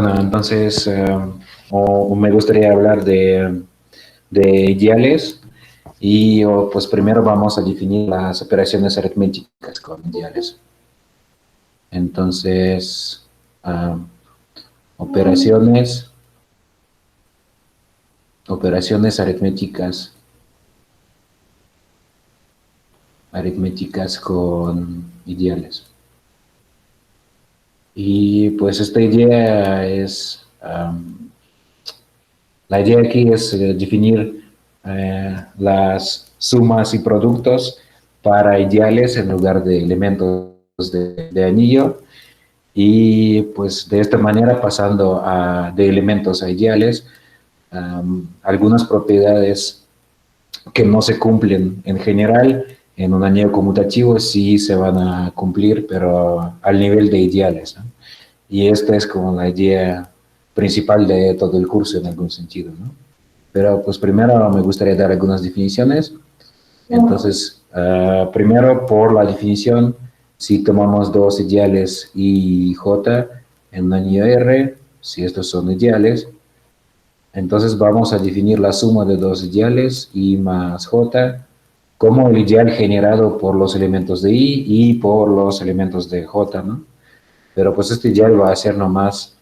Bueno, entonces me gustaría hablar de ideales y pues primero vamos a definir las operaciones aritméticas con ideales. Entonces, ah, operaciones, operaciones aritméticas con ideales. Y pues esta idea es, la idea aquí es definir las sumas y productos para ideales en lugar de elementos de anillo y pues de esta manera pasando de elementos a ideales, algunas propiedades que no se cumplen en general en un anillo conmutativo sí se van a cumplir, pero al nivel de ideales, ¿no? Y esta es como la idea principal de todo el curso en algún sentido, ¿no? Pero pues primero me gustaría dar algunas definiciones. Entonces, primero por la definición, si tomamos dos ideales I y J en un anillo R, si estos son ideales, entonces vamos a definir la suma de dos ideales I más J como el ideal generado por los elementos de I y por los elementos de J, ¿no? Pero pues este ideal va a ser nomás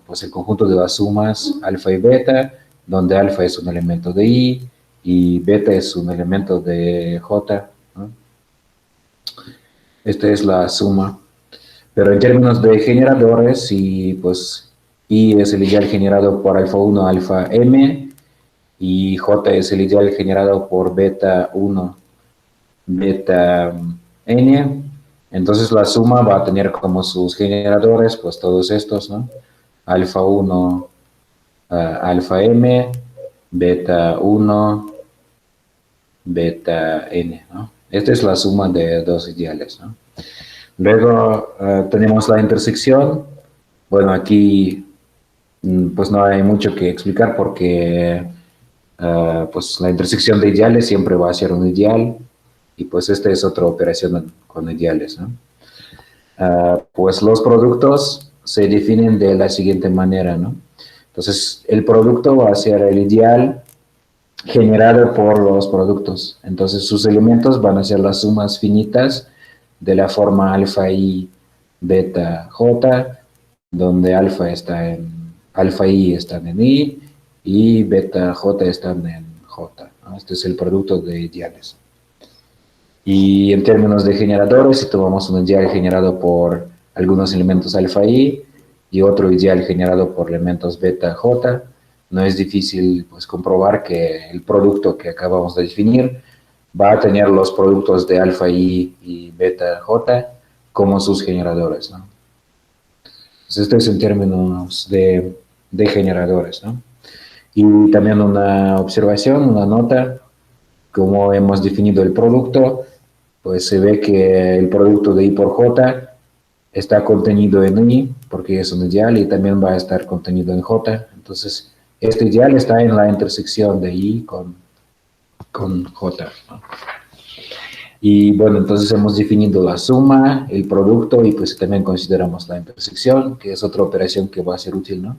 pues el conjunto de las sumas alfa y beta, donde alfa es un elemento de I y beta es un elemento de J, ¿no? Esta es la suma. Pero en términos de generadores, si pues I es el ideal generado por alfa 1, alfa m, y J es el ideal generado por beta 1, beta n, entonces la suma va a tener como sus generadores, pues todos estos, ¿no? Alfa 1, alfa m, beta 1, beta n, ¿no? Esta es la suma de dos ideales, ¿no? Luego tenemos la intersección. Bueno, aquí pues no hay mucho que explicar porque pues la intersección de ideales siempre va a ser un ideal y pues esta es otra operación con ideales, ¿no? Pues los productos se definen de la siguiente manera, ¿no? Entonces, el producto va a ser el ideal generado por los productos. Entonces, sus elementos van a ser las sumas finitas de la forma alfa i beta j, donde alfa i están en i y beta j están en j, ¿no? Este es el producto de ideales. Y en términos de generadores, si tomamos un ideal generado por algunos elementos alfa i y otro ideal generado por elementos beta j, no es difícil pues, comprobar que el producto que acabamos de definir va a tener los productos de alfa i y beta j como sus generadores, ¿no? Entonces, esto es en términos de generadores, ¿no? Y también una observación, una nota, como hemos definido el producto, pues se ve que el producto de I por J está contenido en I, porque es un ideal, y también va a estar contenido en J. Entonces, este ideal está en la intersección de I con J, ¿no? Y bueno, entonces hemos definido la suma, el producto, y pues también consideramos la intersección, que es otra operación que va a ser útil, ¿no?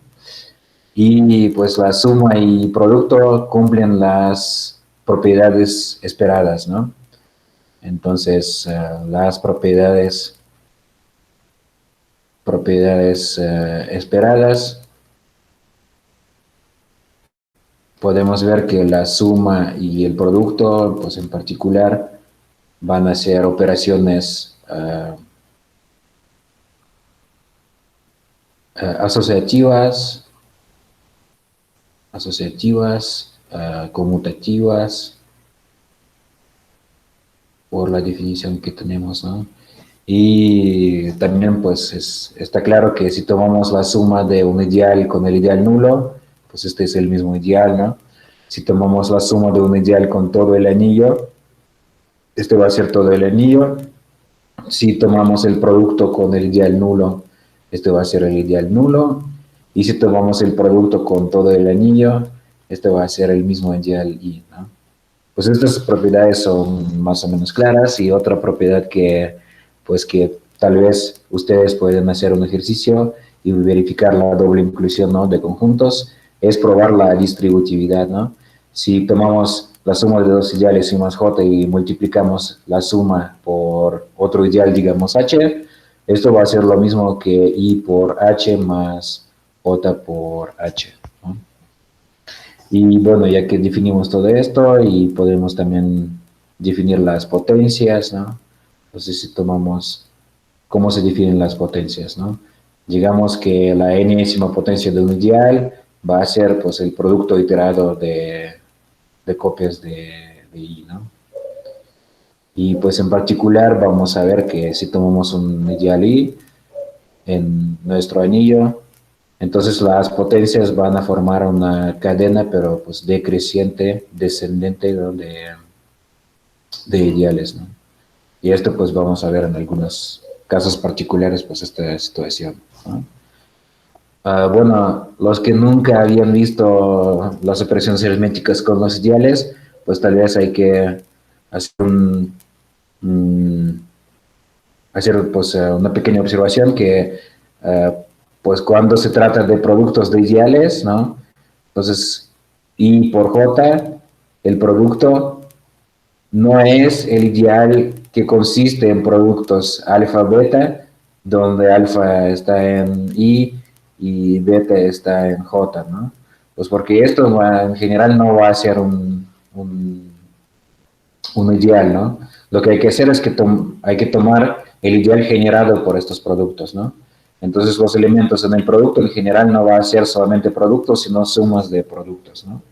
Y pues la suma y producto cumplen las propiedades esperadas, ¿no? Entonces, las propiedades esperadas, podemos ver que la suma y el producto, pues en particular, van a ser operaciones asociativas, conmutativas, por la definición que tenemos, ¿no? Y también pues está claro que si tomamos la suma de un ideal con el ideal nulo, pues este es el mismo ideal, ¿no? Si tomamos la suma de un ideal con todo el anillo, este va a ser todo el anillo. Si tomamos el producto con el ideal nulo, este va a ser el ideal nulo. Y si tomamos el producto con todo el anillo, este va a ser el mismo ideal I, ¿no? Pues estas propiedades son más o menos claras y otra propiedad que, pues que tal vez ustedes pueden hacer un ejercicio y verificar la doble inclusión, ¿no?, de conjuntos, es probar la distributividad, ¿no? Si tomamos la suma de dos ideales y más j y multiplicamos la suma por otro ideal, digamos h, esto va a ser lo mismo que i por h más j por h, ¿no? Y bueno, ya que definimos todo esto y podemos también definir las potencias, ¿no? Entonces, si tomamos cómo se definen las potencias, ¿no? Digamos que la enésima potencia de un ideal va a ser pues el producto iterado de copias de I, ¿no? Y pues en particular vamos a ver que si tomamos un ideal I en nuestro anillo, entonces las potencias van a formar una cadena, pero pues decreciente, descendente, ¿no?, de ideales, ¿no? Y esto pues vamos a ver en algunos casos particulares pues esta situación, ¿no? Bueno, los que nunca habían visto las operaciones aritméticas con los ideales, pues tal vez hay que hacer hacer pues una pequeña observación que pues cuando se trata de productos de ideales, ¿no? Entonces, I por J, el producto no es el ideal que consiste en productos alfa-beta, donde alfa está en I y beta está en J, ¿no? Pues porque esto en general no va a ser un ideal, ¿no? Lo que hay que hacer es que hay que tomar el ideal generado por estos productos, ¿no? Entonces los elementos en el producto en general no va a ser solamente productos, sino sumas de productos, ¿no?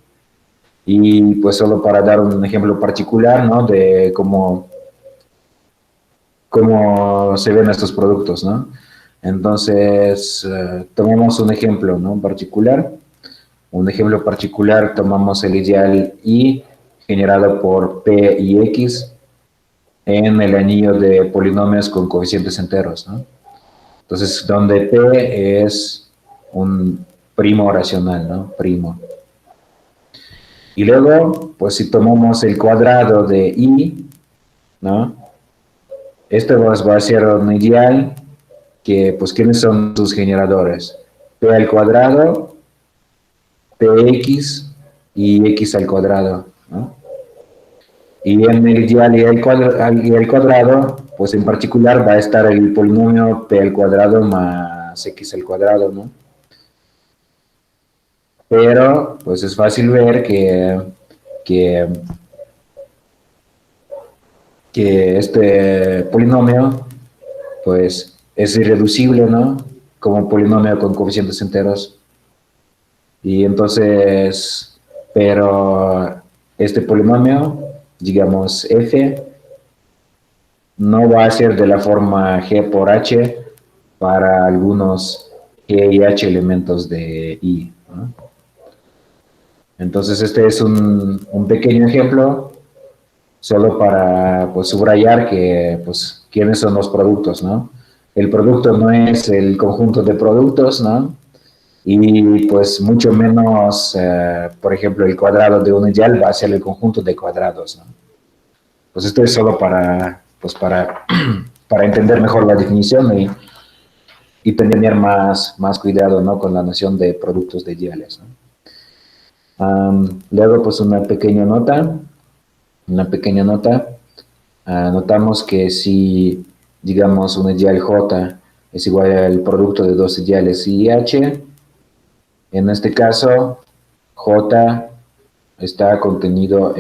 Y pues solo para dar un ejemplo particular, ¿no?, de cómo se ven estos productos, ¿no? Entonces, tomemos un ejemplo, ¿no?, particular. Un ejemplo particular, tomamos el ideal I generado por P y X en el anillo de polinomios con coeficientes enteros, ¿no? Entonces, donde P es un primo racional, ¿no? Primo. Y luego, pues si tomamos el cuadrado de I, ¿no? Este va a ser un ideal que, pues, ¿quiénes son sus generadores? P al cuadrado, Px y x al cuadrado, ¿no? Y en el ideal y el cuadrado, pues en particular va a estar el polinomio P al cuadrado más x al cuadrado, ¿no? Pero, pues es fácil ver que, que este polinomio, pues, es irreducible, ¿no?, como polinomio con coeficientes enteros. Y entonces, pero este polinomio, digamos f, no va a ser de la forma g por h para algunos g y h elementos de I, ¿no? Entonces este es un pequeño ejemplo solo para, pues, subrayar que, pues, quiénes son los productos, ¿no? El producto no es el conjunto de productos, ¿no? Y pues mucho menos, por ejemplo, el cuadrado de un ideal va a ser el conjunto de cuadrados, ¿no? Pues esto es solo para, pues para entender mejor la definición y tener más cuidado, ¿no?, con la noción de productos de ideales, ¿no? Luego, pues una pequeña nota, notamos que si, digamos, un ideal J es igual al producto de dos ideales I y H, en este caso, J está contenido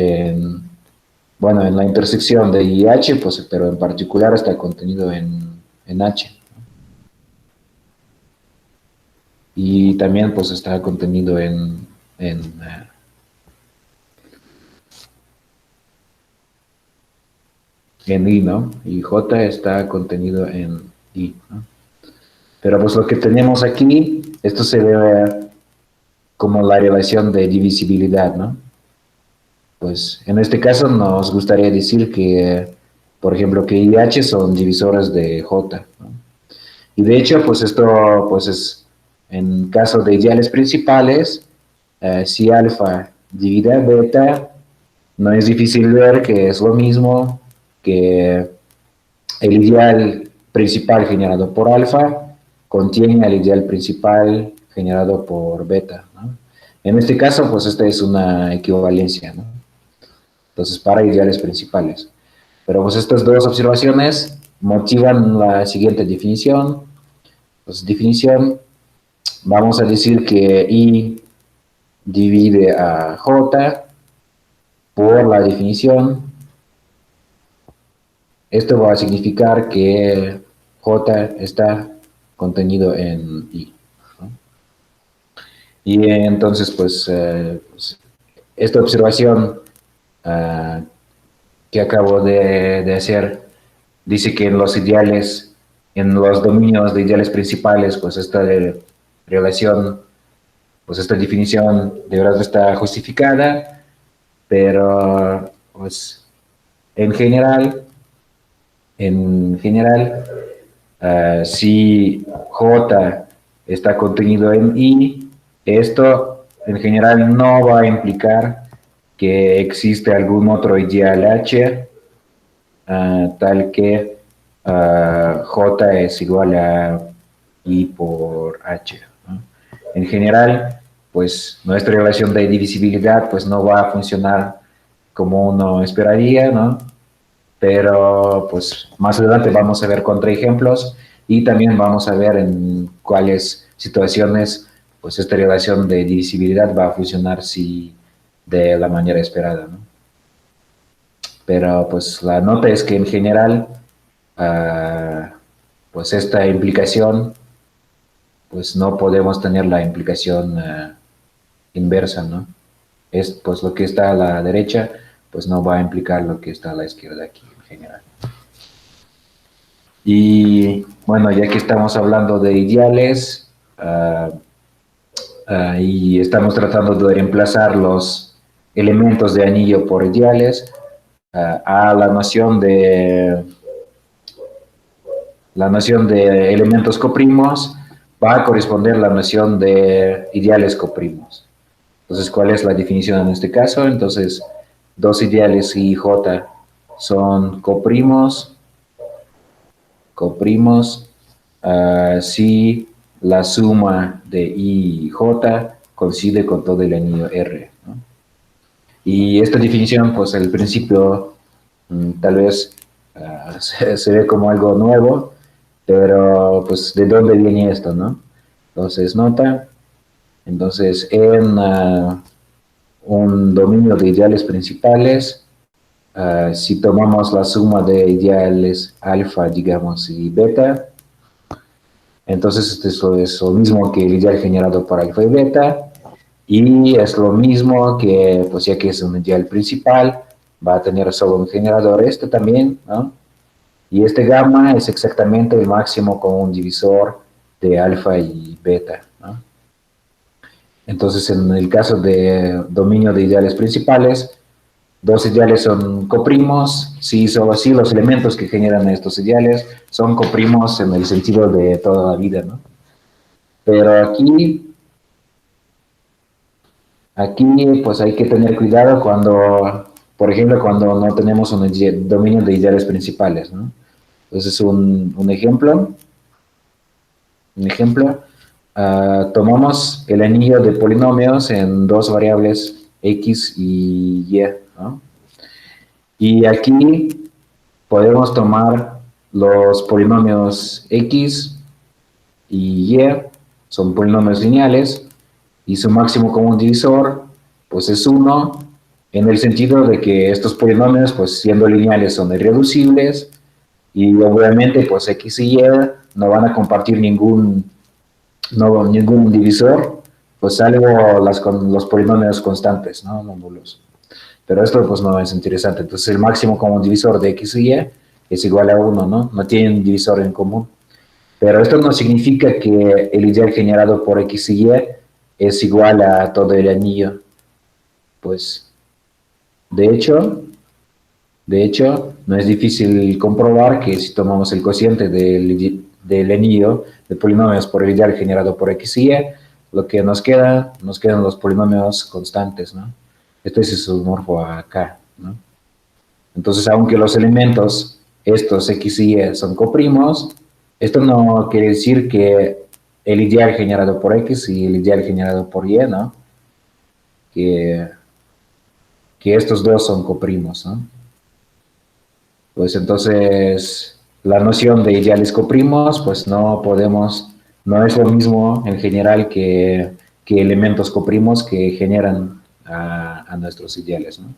bueno, en la intersección de I y H, pues, pero en particular está contenido en H. Y también, pues, está contenido en I, ¿no? Y J está contenido en I, ¿no? Pero pues lo que tenemos aquí, esto se ve como la relación de divisibilidad, ¿no? Pues en este caso nos gustaría decir que, por ejemplo, que I y H son divisores de J, ¿no? Y de hecho, pues esto pues es, en caso de ideales principales, si alfa divide beta, no es difícil ver que es lo mismo que el ideal principal generado por alfa contiene al ideal principal generado por beta, ¿no? En este caso, pues esta es una equivalencia, ¿no? Entonces, para ideales principales. Pero pues estas dos observaciones motivan la siguiente definición. Pues definición, vamos a decir que I divide a J por la definición. Esto va a significar que J está contenido en I, ¿no? Y entonces, pues esta observación que acabo de hacer dice que en los ideales, en los dominios de ideales principales, pues esta relación, pues esta definición de verdad está justificada, pero pues en general, si J está contenido en I, esto en general no va a implicar que existe algún otro ideal H, tal que J es igual a I por H, ¿no? En general, pues nuestra relación de divisibilidad pues no va a funcionar como uno esperaría, ¿no? Pero pues más adelante vamos a ver contraejemplos y también vamos a ver en cuáles situaciones pues esta relación de divisibilidad va a funcionar si de la manera esperada, ¿no? Pero pues la nota es que en general pues esta implicación pues no podemos tener la implicación inversa, ¿no? Es pues lo que está a la derecha pues no va a implicar lo que está a la izquierda aquí en general. Y bueno, ya que estamos hablando de ideales y estamos tratando de reemplazar los elementos de anillo por ideales, a la noción de elementos coprimos va a corresponder la noción de ideales coprimos. Entonces, ¿cuál es la definición en este caso? Entonces, dos ideales I y J son coprimos si la suma de I y J coincide con todo el anillo R, ¿no? Y esta definición, pues al principio tal vez se ve como algo nuevo, pero pues ¿de dónde viene esto, no? Entonces, nota, entonces en un dominio de ideales principales, si tomamos la suma de ideales alfa, digamos, y beta, entonces esto es lo mismo que el ideal generado por alfa y beta, y es lo mismo que, pues ya que es un ideal principal, va a tener solo un generador este también, ¿no? Y este gamma es exactamente el máximo común divisor de alfa y beta, ¿no? Entonces, en el caso de dominio de ideales principales, dos ideales son coprimos, si solo así los elementos que generan estos ideales son coprimos en el sentido de toda la vida, ¿no? Pero aquí pues hay que tener cuidado cuando, por ejemplo, cuando no tenemos un dominio de ideales principales, ¿no? Entonces, un ejemplo, tomamos el anillo de polinomios en dos variables x y y, ¿no? Y aquí podemos tomar los polinomios x y y, son polinomios lineales, y su máximo común divisor, pues es 1, en el sentido de que estos polinomios, pues siendo lineales, son irreducibles, y obviamente, pues x y y no van a compartir ningún divisor, pues salvo los polinomios constantes, ¿no? Los nulos. Pero esto pues no es interesante. Entonces el máximo común divisor de x y y es igual a 1, ¿no? No tienen divisor en común. Pero esto no significa que el ideal generado por x y y es igual a todo el anillo. Pues, de hecho, no es difícil comprobar que si tomamos el cociente del anillo de polinomios por el ideal generado por x y y, lo que nos quedan los polinomios constantes, ¿no? Este es isomorfo acá, ¿no? Entonces, aunque los elementos, estos x y y, son coprimos, esto no quiere decir que el ideal generado por X y el ideal generado por Y, ¿no? Que, que estos dos son coprimos, ¿no? Pues entonces, la noción de ideales coprimos, pues no podemos, no es lo mismo en general que elementos coprimos que generan a nuestros ideales, ¿no?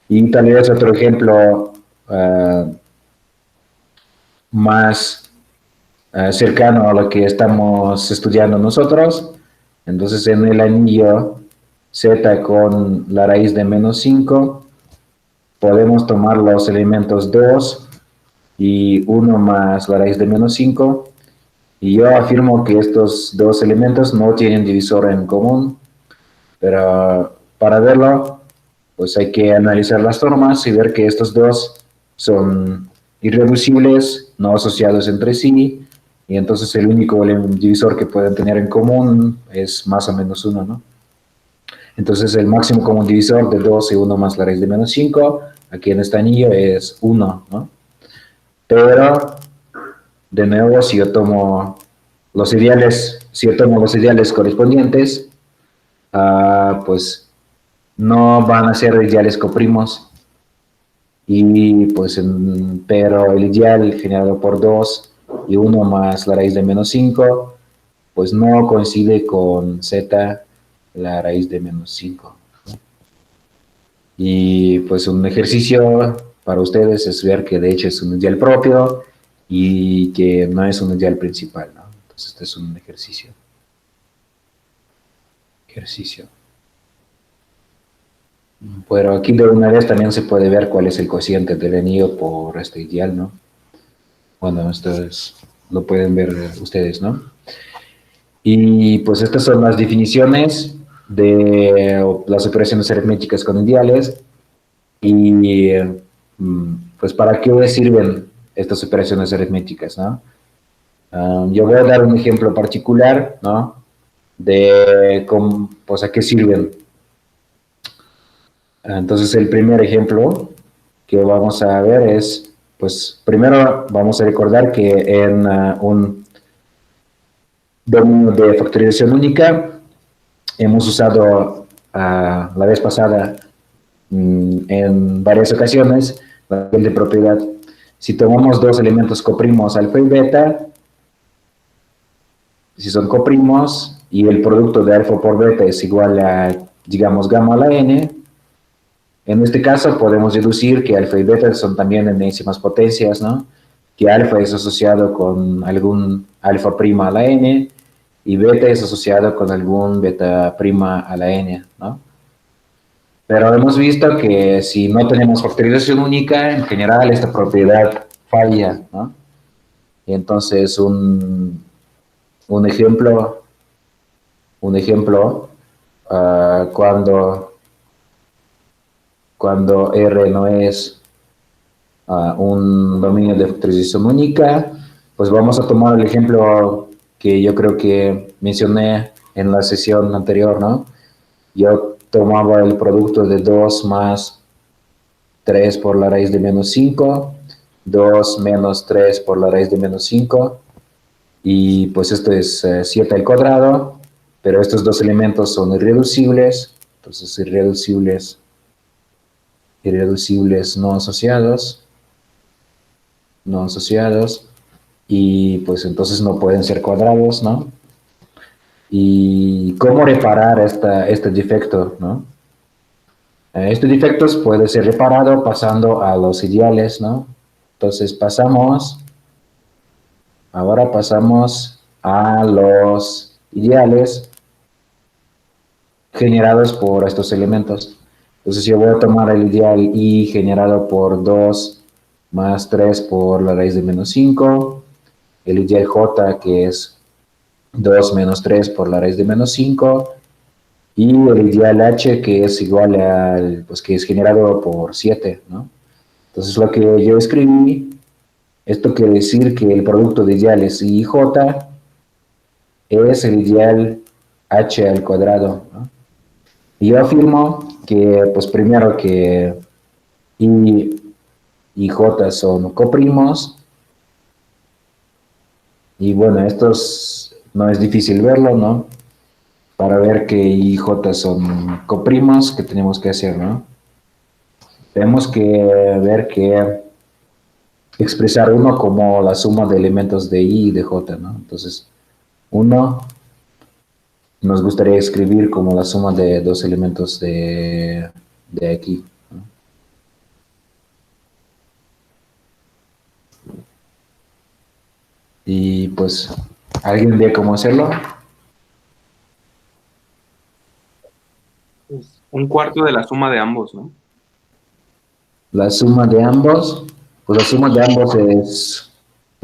Y tal vez otro ejemplo más cercano a lo que estamos estudiando nosotros. Entonces, en el anillo Z con la raíz de -5, podemos tomar los elementos 2 y 1 más la raíz de -5. Y yo afirmo que estos dos elementos no tienen divisor en común, pero para verlo, pues hay que analizar las formas y ver que estos dos son irreducibles, no asociados entre sí, y entonces el único divisor que pueden tener en común es más o menos 1, ¿no? Entonces el máximo común divisor de 2 y 1 más la raíz de -5, aquí en este anillo es 1, ¿no? Pero, de nuevo, si yo tomo los ideales, si yo tomo los ideales correspondientes, pues no van a ser ideales coprimos, y pues, pero el ideal generado por 2 y 1 más la raíz de -5, pues no coincide con z, la raíz de -5. Y pues un ejercicio para ustedes es ver que de hecho es un ideal propio y que no es un ideal principal, ¿no? Entonces este es un ejercicio. Pero aquí de una vez también se puede ver cuál es el cociente del anillo por este ideal, ¿no? Bueno, esto lo pueden ver ustedes, ¿no? Y pues estas son las definiciones de las operaciones aritméticas con ideales. Y pues para qué sirven estas operaciones aritméticas, ¿no? Yo voy a dar un ejemplo particular, ¿no? De cómo, pues a qué sirven. Entonces el primer ejemplo que vamos a ver es, pues primero vamos a recordar que en un dominio de factorización única hemos usado la vez pasada en varias ocasiones la ley de propiedad. Si tomamos dos elementos coprimos alfa y beta, si son coprimos y el producto de alfa por beta es igual a, digamos, gamma a la n, en este caso podemos deducir que alfa y beta son también enésimas potencias, ¿no? Que alfa es asociado con algún alfa prima a la n y beta es asociado con algún beta prima a la n, ¿no? Pero hemos visto que si no tenemos factorización única, en general esta propiedad falla, ¿no? Y entonces un ejemplo cuando R no es un dominio de factorización única, pues vamos a tomar el ejemplo que yo creo que mencioné en la sesión anterior, ¿no? Yo tomaba el producto de 2 más 3 por la raíz de -5, 2 menos 3 por la raíz de -5, y pues esto es 7 al cuadrado, pero estos dos elementos son irreducibles, entonces irreducibles no asociados, y pues entonces no pueden ser cuadrados, ¿no? ¿Y cómo reparar este defecto, no? Este defecto puede ser reparado pasando a los ideales, ¿no? Entonces ahora pasamos a los ideales generados por estos elementos. Entonces yo voy a tomar el ideal I generado por 2 más 3 por la raíz de -5, el ideal J que es 2 menos 3 por la raíz de -5, y el ideal H que es igual al, pues que es generado por 7, ¿no? Entonces lo que yo escribí, esto quiere decir que el producto de ideales I y J es el ideal H al cuadrado, ¿no? Y yo afirmo que, pues primero que I y J son coprimos, y bueno, estos no es difícil verlo, ¿no? Para ver que I y J son coprimos, ¿qué tenemos que hacer, no? Tenemos que ver que expresar uno como la suma de elementos de I y de J, ¿no? Entonces, uno nos gustaría escribir como la suma de dos elementos de aquí, ¿no? Y pues, ¿alguien ve cómo hacerlo? Pues, un cuarto de la suma de ambos, ¿no? La suma de ambos, pues la suma de ambos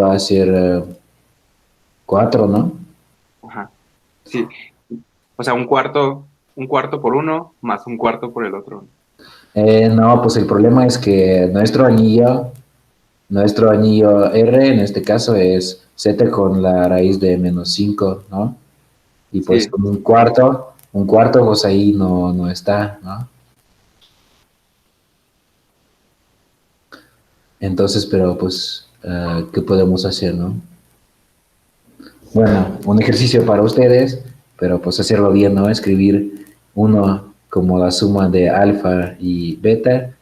va a ser 4, ¿no? Ajá. Sí. O sea, un cuarto por uno más un cuarto por el otro. No, pues el problema es que nuestro anillo R en este caso es z con la raíz de menos 5, ¿no? Y pues Sí. un cuarto pues ahí no está, ¿no? Entonces, pero pues, ¿qué podemos hacer, no? Bueno, un ejercicio para ustedes, pero pues hacerlo bien, ¿no? Escribir uno como la suma de alfa y beta,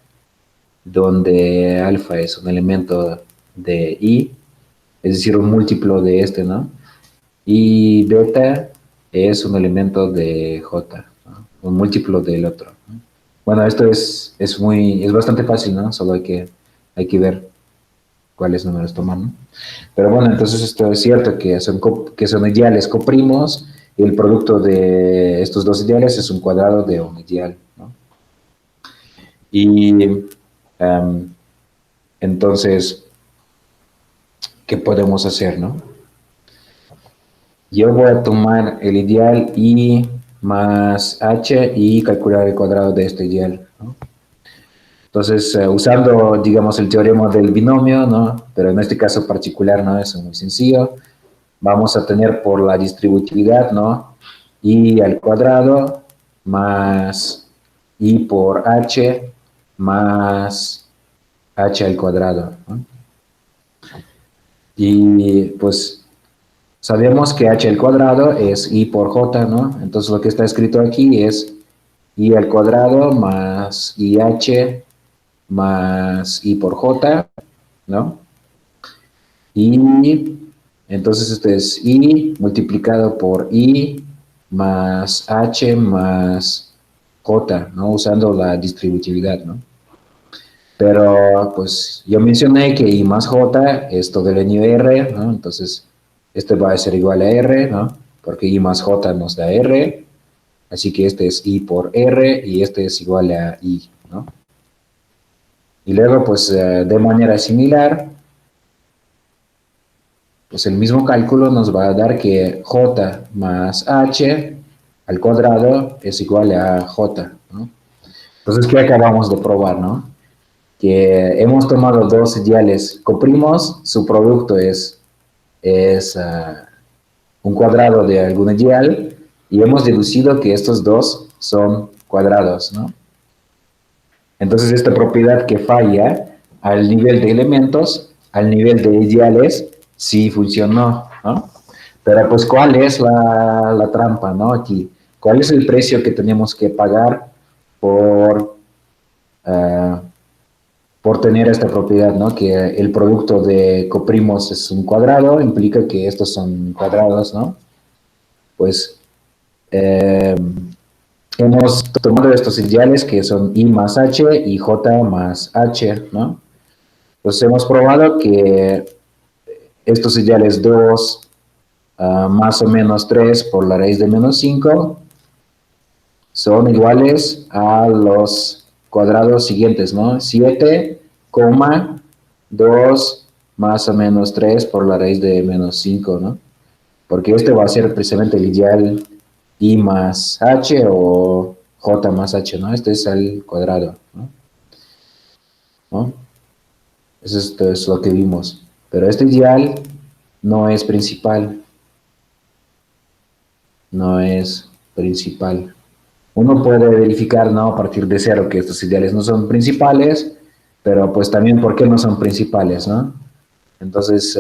donde alfa es un elemento de I, es decir, un múltiplo de este, ¿no? Y beta es un elemento de J, ¿no? Un múltiplo del otro, ¿no? Bueno, esto es bastante fácil, ¿no? Solo hay que ver cuáles números tomar, ¿no? Pero bueno, entonces esto es cierto que son ideales coprimos y el producto de estos dos ideales es un cuadrado de un ideal, ¿no? Y um, entonces, ¿qué podemos hacer, no? Yo voy a tomar el ideal I más H y calcular el cuadrado de este ideal, ¿no? Entonces, usando, digamos, el teorema del binomio, ¿no? Pero en este caso particular, ¿no? Es muy sencillo. Vamos a tener por la distributividad, ¿no? I al cuadrado más I por H más H al cuadrado, ¿no? Y pues sabemos que H al cuadrado es I por J, ¿no? Entonces lo que está escrito aquí es I al cuadrado más IH más I por J, ¿no? Y entonces esto es I multiplicado por I más H más J, ¿no? Usando la distributividad, ¿no? Pero pues yo mencioné que I más J es todo el anillo R, ¿no? Entonces este va a ser igual a R, ¿no? Porque I más J nos da R, así que este es I por R y este es igual a I, ¿no? Y luego pues de manera similar, pues el mismo cálculo nos va a dar que J más H al cuadrado es igual a J, ¿no? Entonces, ¿qué acabamos de probar, no? Que hemos tomado dos ideales coprimos, su producto es un cuadrado de algún ideal, y hemos deducido que estos dos son cuadrados, ¿no? Entonces, esta propiedad que falla al nivel de elementos, al nivel de ideales, sí funcionó, ¿no? Pero pues, ¿cuál es la trampa, no? Aquí, ¿cuál es el precio que tenemos que pagar por, uh, por tener esta propiedad, ¿no? Que el producto de coprimos es un cuadrado, implica que estos son cuadrados, ¿no? Pues eh, hemos tomado estos ideales que son I más H y J más H, ¿no? Entonces hemos probado que estos ideales 2 más o menos 3 por la raíz de menos 5 son iguales a los cuadrados siguientes, ¿no? 7,2 más o menos 3 por la raíz de menos 5, ¿no? Porque este va a ser precisamente el ideal I más H o J más H, ¿no? Este es al cuadrado, ¿no? ¿No? Esto es lo que vimos. Pero este ideal no es principal, no es principal. Uno puede verificar, ¿no? A partir de cero que estos ideales no son principales, pero pues también por qué no son principales, ¿no? Entonces,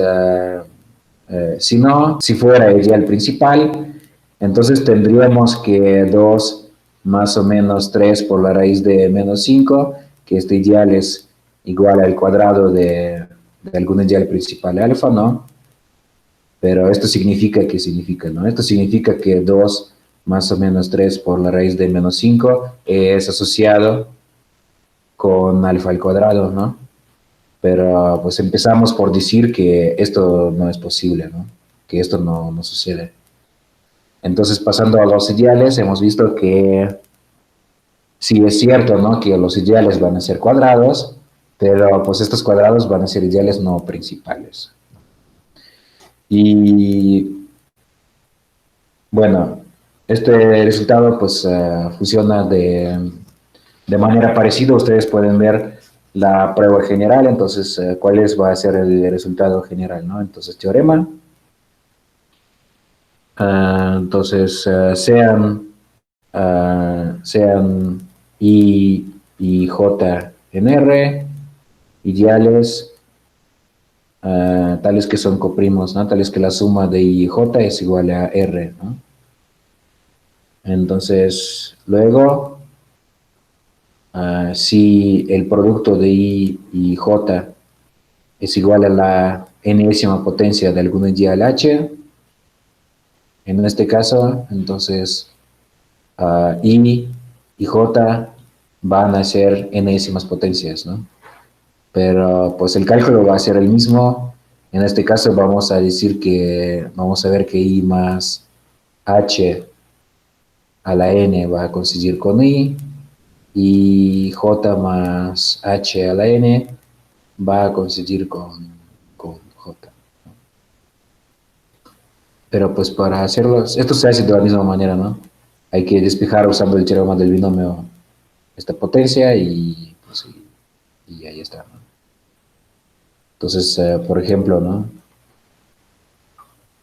Si no, si fuera el ideal principal, entonces tendríamos que 2 más o menos 3 por la raíz de menos 5, que este ideal es igual al cuadrado de algún ideal principal alfa, ¿no? Pero esto significa, ¿qué significa, no? Esto significa que 2 más o menos 3 por la raíz de menos 5 es asociado con alfa al cuadrado, ¿no? Pero pues empezamos por decir que esto no es posible, ¿no? Que esto no sucede. Entonces, pasando a los ideales, hemos visto que sí es cierto, ¿no? Que los ideales van a ser cuadrados, pero pues estos cuadrados van a ser ideales no principales. Y bueno, este resultado pues funciona de manera parecida. Ustedes pueden ver la prueba general, entonces, ¿cuál va a ser el resultado general, ¿no? Entonces, teorema. Entonces, sean I y J en R, ideales, tales que son coprimos, ¿no? Tales que la suma de I y J es igual a R, ¿no? Entonces, luego, si el producto de I y J es igual a la enésima potencia de algún ideal H, en este caso, entonces, I y J van a ser enésimas potencias, ¿no? Pero pues el cálculo va a ser el mismo. En este caso vamos a decir que, vamos a ver que I más H a la N va a coincidir con I, y J más H a la N va a coincidir con J. Pero pues para hacerlo, esto se hace de la misma manera, ¿no? Hay que despejar usando el teorema del binomio esta potencia y, pues, y ahí está, ¿no? Entonces, por ejemplo, ¿no?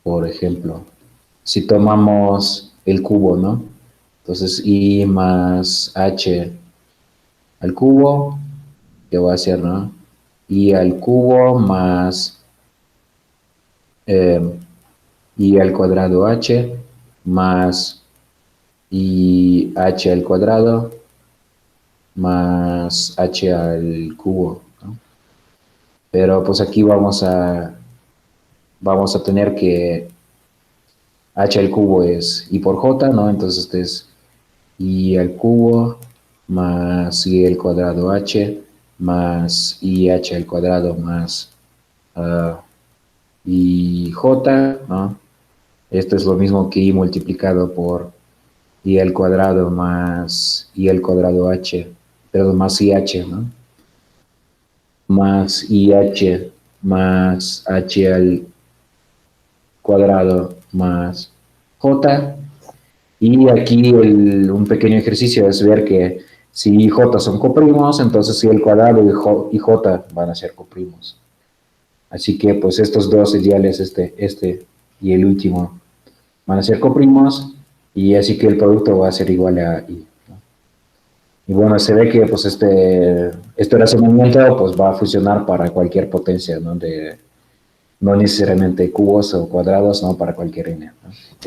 Por ejemplo, si tomamos el cubo, ¿no? Entonces, I más H al cubo, ¿qué va a ser, no? I al cubo más I al cuadrado H más I H al cuadrado más H al cubo, ¿no? Pero pues aquí vamos a tener que H al cubo es I por J, ¿no? Entonces este es I al cubo más I al cuadrado H más IH al cuadrado más IJ, ¿no? Esto es lo mismo que I multiplicado por I al cuadrado más I al cuadrado H, perdón, más IH, ¿no? Más IH más H al cuadrado más J. Y aquí un pequeño ejercicio es ver que si I y J son coprimos, entonces I al cuadrado y J van a ser coprimos. Así que pues estos dos ideales, este y el último, van a ser coprimos, y así que el producto va a ser igual a I, ¿no? Y bueno, se ve que pues este razonamiento pues va a funcionar para cualquier potencia, ¿no? No necesariamente cubos o cuadrados, no, para cualquier n, ¿no?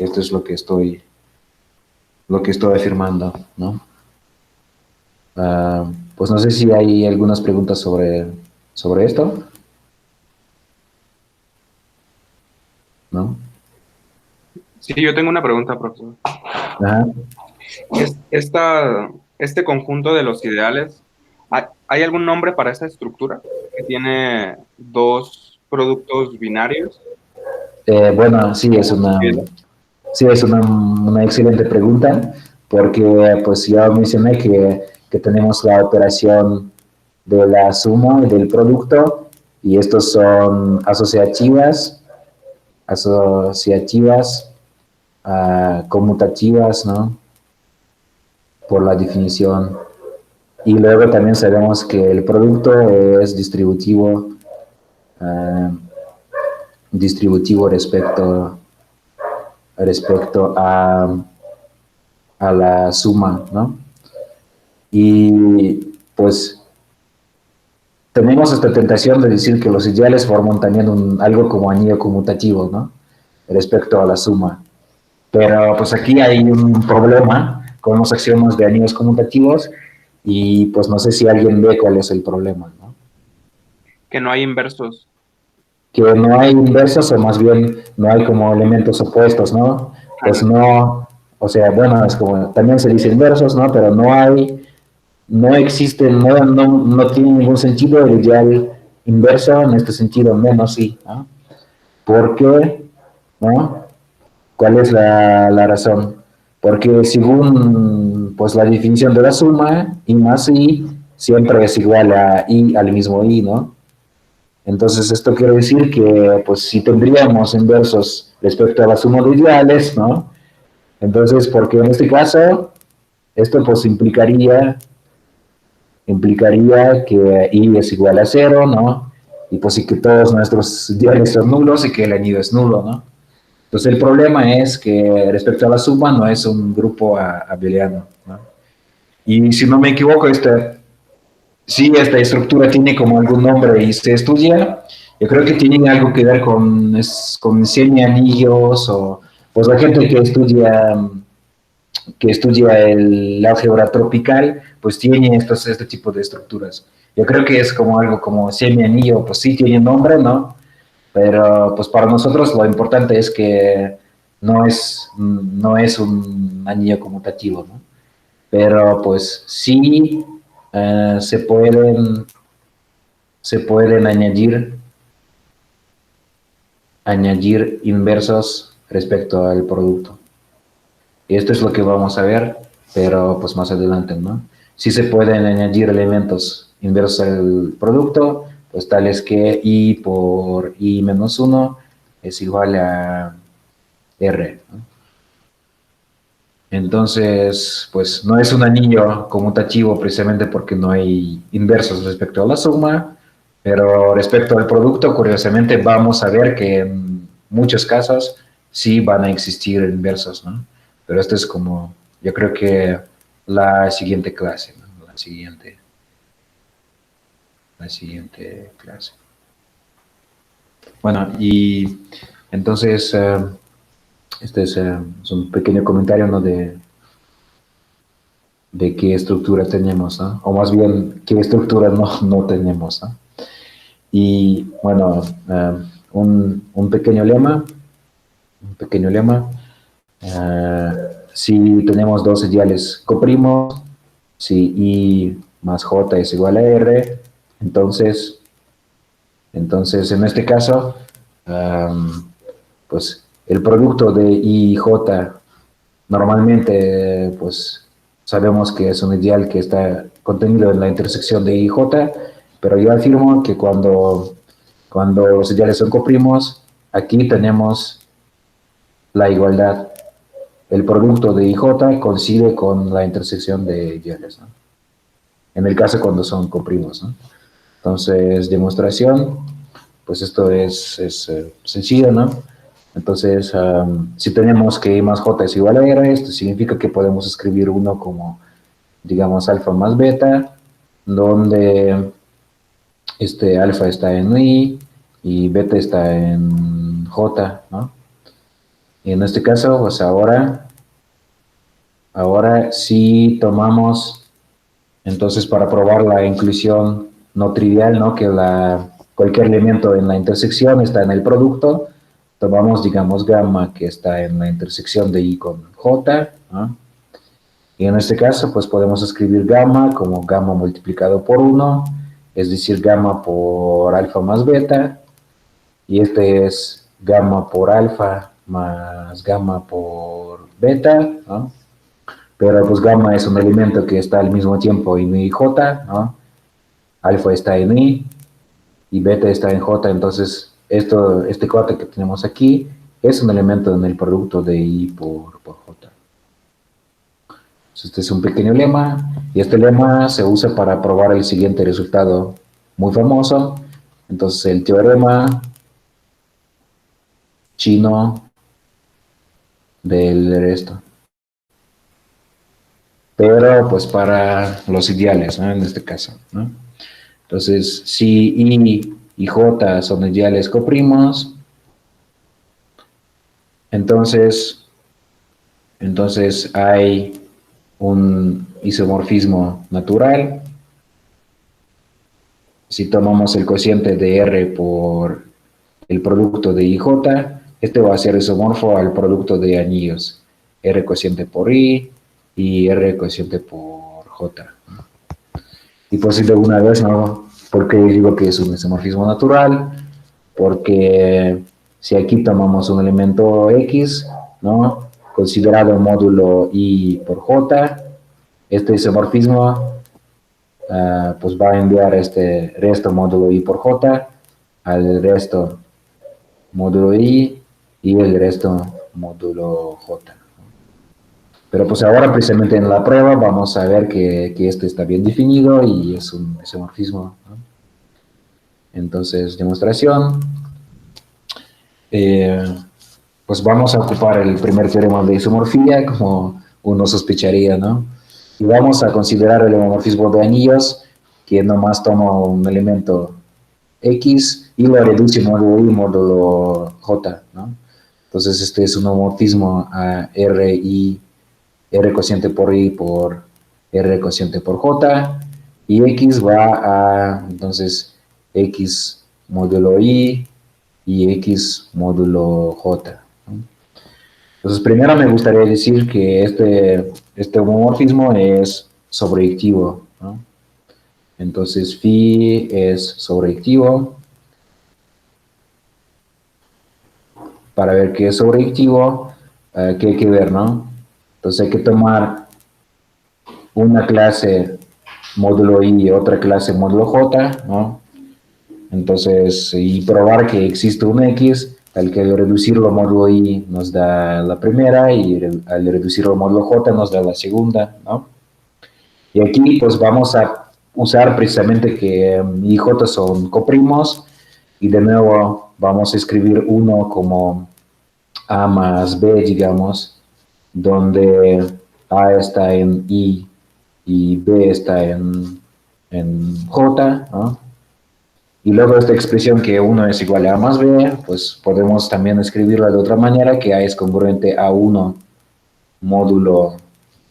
Esto es lo que estoy afirmando, ¿no? Pues no sé si hay algunas preguntas sobre esto, ¿no? Sí, yo tengo una pregunta, profesor. Ajá. Este conjunto de los ideales, ¿hay algún nombre para esta estructura que tiene dos productos binarios? Bueno, sí, es una excelente pregunta, porque pues ya mencioné que tenemos la operación de la suma y del producto, y estos son asociativas, conmutativas, ¿no? Por la definición. Y luego también sabemos que el producto es ah, distributivo respecto a la suma, ¿no? Y pues tenemos esta tentación de decir que los ideales forman también algo como anillo conmutativo, ¿no? Respecto a la suma. Pero pues aquí hay un problema con los axiomas de anillos conmutativos y pues no sé si alguien ve cuál es el problema, ¿no? Que no hay inversos. Que no hay inversos o más bien no hay como elementos opuestos, ¿no? Pues no, o sea, bueno, es como, también se dice inversos, ¿no? Pero no hay, no existe, no tiene ningún sentido el ideal inverso en este sentido, menos sí, ¿no? ¿Por qué? ¿No? ¿Cuál es la razón? Porque según pues, la definición de la suma, I más I siempre es igual a I al mismo I, ¿no? Entonces esto quiere decir que pues si tendríamos inversos respecto a la suma de ideales, ¿no? Entonces, porque en este caso, esto pues implicaría que I es igual a cero, ¿no? Y pues y que todos nuestros ideales son nulos y que el anillo es nulo, ¿no? Entonces el problema es que respecto a la suma no es un grupo abeliano, ¿no? Y si no me equivoco, sí, esta estructura tiene como algún nombre y se estudia. Yo creo que tiene algo que ver con semianillos o pues la gente que estudia el álgebra tropical, pues tiene este tipo de estructuras. Yo creo que es como algo como semianillo, pues sí tiene nombre, ¿no? Pero pues para nosotros lo importante es que no es un anillo conmutativo, ¿no? Pero pues sí se pueden añadir inversos respecto al producto. Y esto es lo que vamos a ver, pero pues más adelante, ¿no? Sí se pueden añadir elementos inversos al producto, pues tales que I por I menos 1 es igual a R, ¿no? Entonces, pues no es un anillo conmutativo precisamente porque no hay inversos respecto a la suma, pero respecto al producto, curiosamente, vamos a ver que en muchos casos sí van a existir inversos, ¿no? Pero esto es como, yo creo que la siguiente clase, ¿no? La siguiente clase. Bueno, y entonces, este es un pequeño comentario, ¿no? De qué estructura tenemos, ¿no? O más bien, qué estructura no tenemos, ¿no? Y bueno, un pequeño lema, si tenemos dos ideales coprimos, si I más J es igual a R, entonces en este caso, pues el producto de I y J normalmente, pues sabemos que es un ideal que está contenido en la intersección de I y J, pero yo afirmo que cuando los ideales son coprimos, aquí tenemos la igualdad. El producto de I y J coincide con la intersección de ideales, ¿no? En el caso cuando son coprimos, ¿no? Entonces, demostración, pues esto es sencillo, ¿no? Entonces, si tenemos que I más J es igual a R, esto significa que podemos escribir uno como, digamos, alfa más beta, donde alfa está en I y beta está en J, ¿no? Y en este caso, pues ahora sí tomamos, entonces para probar la inclusión no trivial, ¿no? Que cualquier elemento en la intersección está en el producto, tomamos, digamos, gamma que está en la intersección de I con J, ¿no? Y en este caso, pues podemos escribir gamma como gamma multiplicado por 1, es decir, gamma por alfa más beta, y este es gamma por alfa más gamma por beta, ¿no? Pero pues gamma es un elemento que está al mismo tiempo en I y J, ¿no? Alfa está en I y beta está en J, entonces este corte que tenemos aquí es un elemento en el producto de I por J. Este es un pequeño lema y este lema se usa para probar el siguiente resultado muy famoso. Entonces el teorema chino del resto. Pero pues para los ideales, ¿no? En este caso, ¿no? Entonces, si I y J son ideales coprimos, entonces hay un isomorfismo natural. Si tomamos el cociente de R por el producto de IJ, este va a ser isomorfo al producto de anillos, R cociente por I y R cociente por J. Y pues de una vez, ¿no? ¿Por qué digo que es un isomorfismo natural? Porque si aquí tomamos un elemento X, ¿no? Considerado módulo I por J, este isomorfismo pues va a enviar este resto módulo I por J al resto módulo I y el resto módulo J. Pero pues ahora precisamente en la prueba vamos a ver que esto está bien definido y es un isomorfismo, ¿no? Entonces, demostración. Pues vamos a ocupar el primer teorema de isomorfía, como uno sospecharía, ¿no? Y vamos a considerar el homomorfismo de anillos, que nomás toma un elemento X y lo reduce módulo I módulo J, ¿no? Entonces este es un homomorfismo a R cociente por I por R cociente por J, y X va a, entonces, X módulo I y X módulo J, ¿no? Entonces, primero me gustaría decir que este homomorfismo es sobreyectivo, ¿no? Entonces, phi es sobreyectivo. Para ver qué es sobreyectivo, ¿qué hay que ver, no? Entonces, hay que tomar una clase módulo I y otra clase módulo J, ¿no? Entonces, y probar que existe un X, al que reducirlo módulo I nos da la primera y al reducirlo módulo J nos da la segunda, ¿no? Y aquí pues vamos a usar precisamente que I y J son coprimos y de nuevo vamos a escribir uno como A más B, digamos, donde A está en I y B está en J, ¿no? Y luego esta expresión que 1 es igual a A más B, pues podemos también escribirla de otra manera, que A es congruente a 1 módulo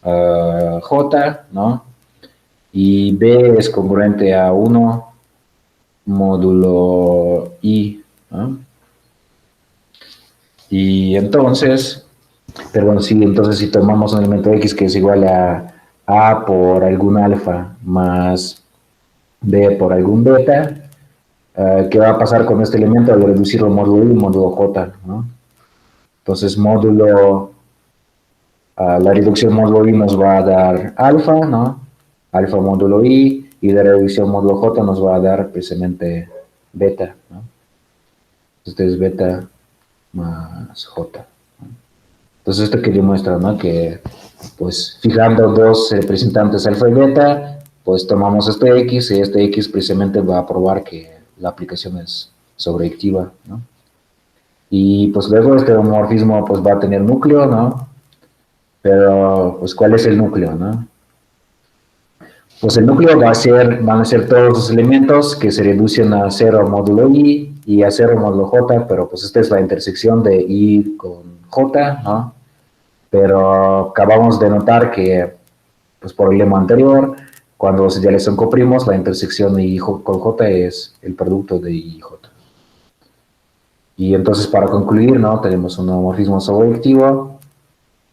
J, ¿no? Y B es congruente a 1 módulo I, ¿no? Y entonces, perdón, sí, entonces si tomamos un elemento X que es igual a por algún alfa más B por algún beta, ¿qué va a pasar con este elemento al reducirlo módulo I y módulo J, ¿no? Entonces, la reducción módulo I nos va a dar alfa, ¿no? Alfa módulo I, y la reducción módulo J nos va a dar precisamente beta, ¿no? Este es beta más J, ¿no? Entonces, esto que demuestra, ¿no? Que, pues, fijando dos representantes alfa y beta, pues tomamos este X, y este X precisamente va a probar que la aplicación es sobreyectiva, ¿no? Y pues luego este homomorfismo pues va a tener núcleo, ¿no? Pero pues ¿cuál es el núcleo, no? Pues el núcleo van a ser todos los elementos que se reducen a 0 módulo I y a 0 módulo J, pero pues esta es la intersección de I con J, ¿no? Pero acabamos de notar que, pues por el lema anterior, cuando los ideales son coprimos, la intersección de I con J es el producto de I y J. Y entonces, para concluir, ¿no? Tenemos un homomorfismo sobreyectivo,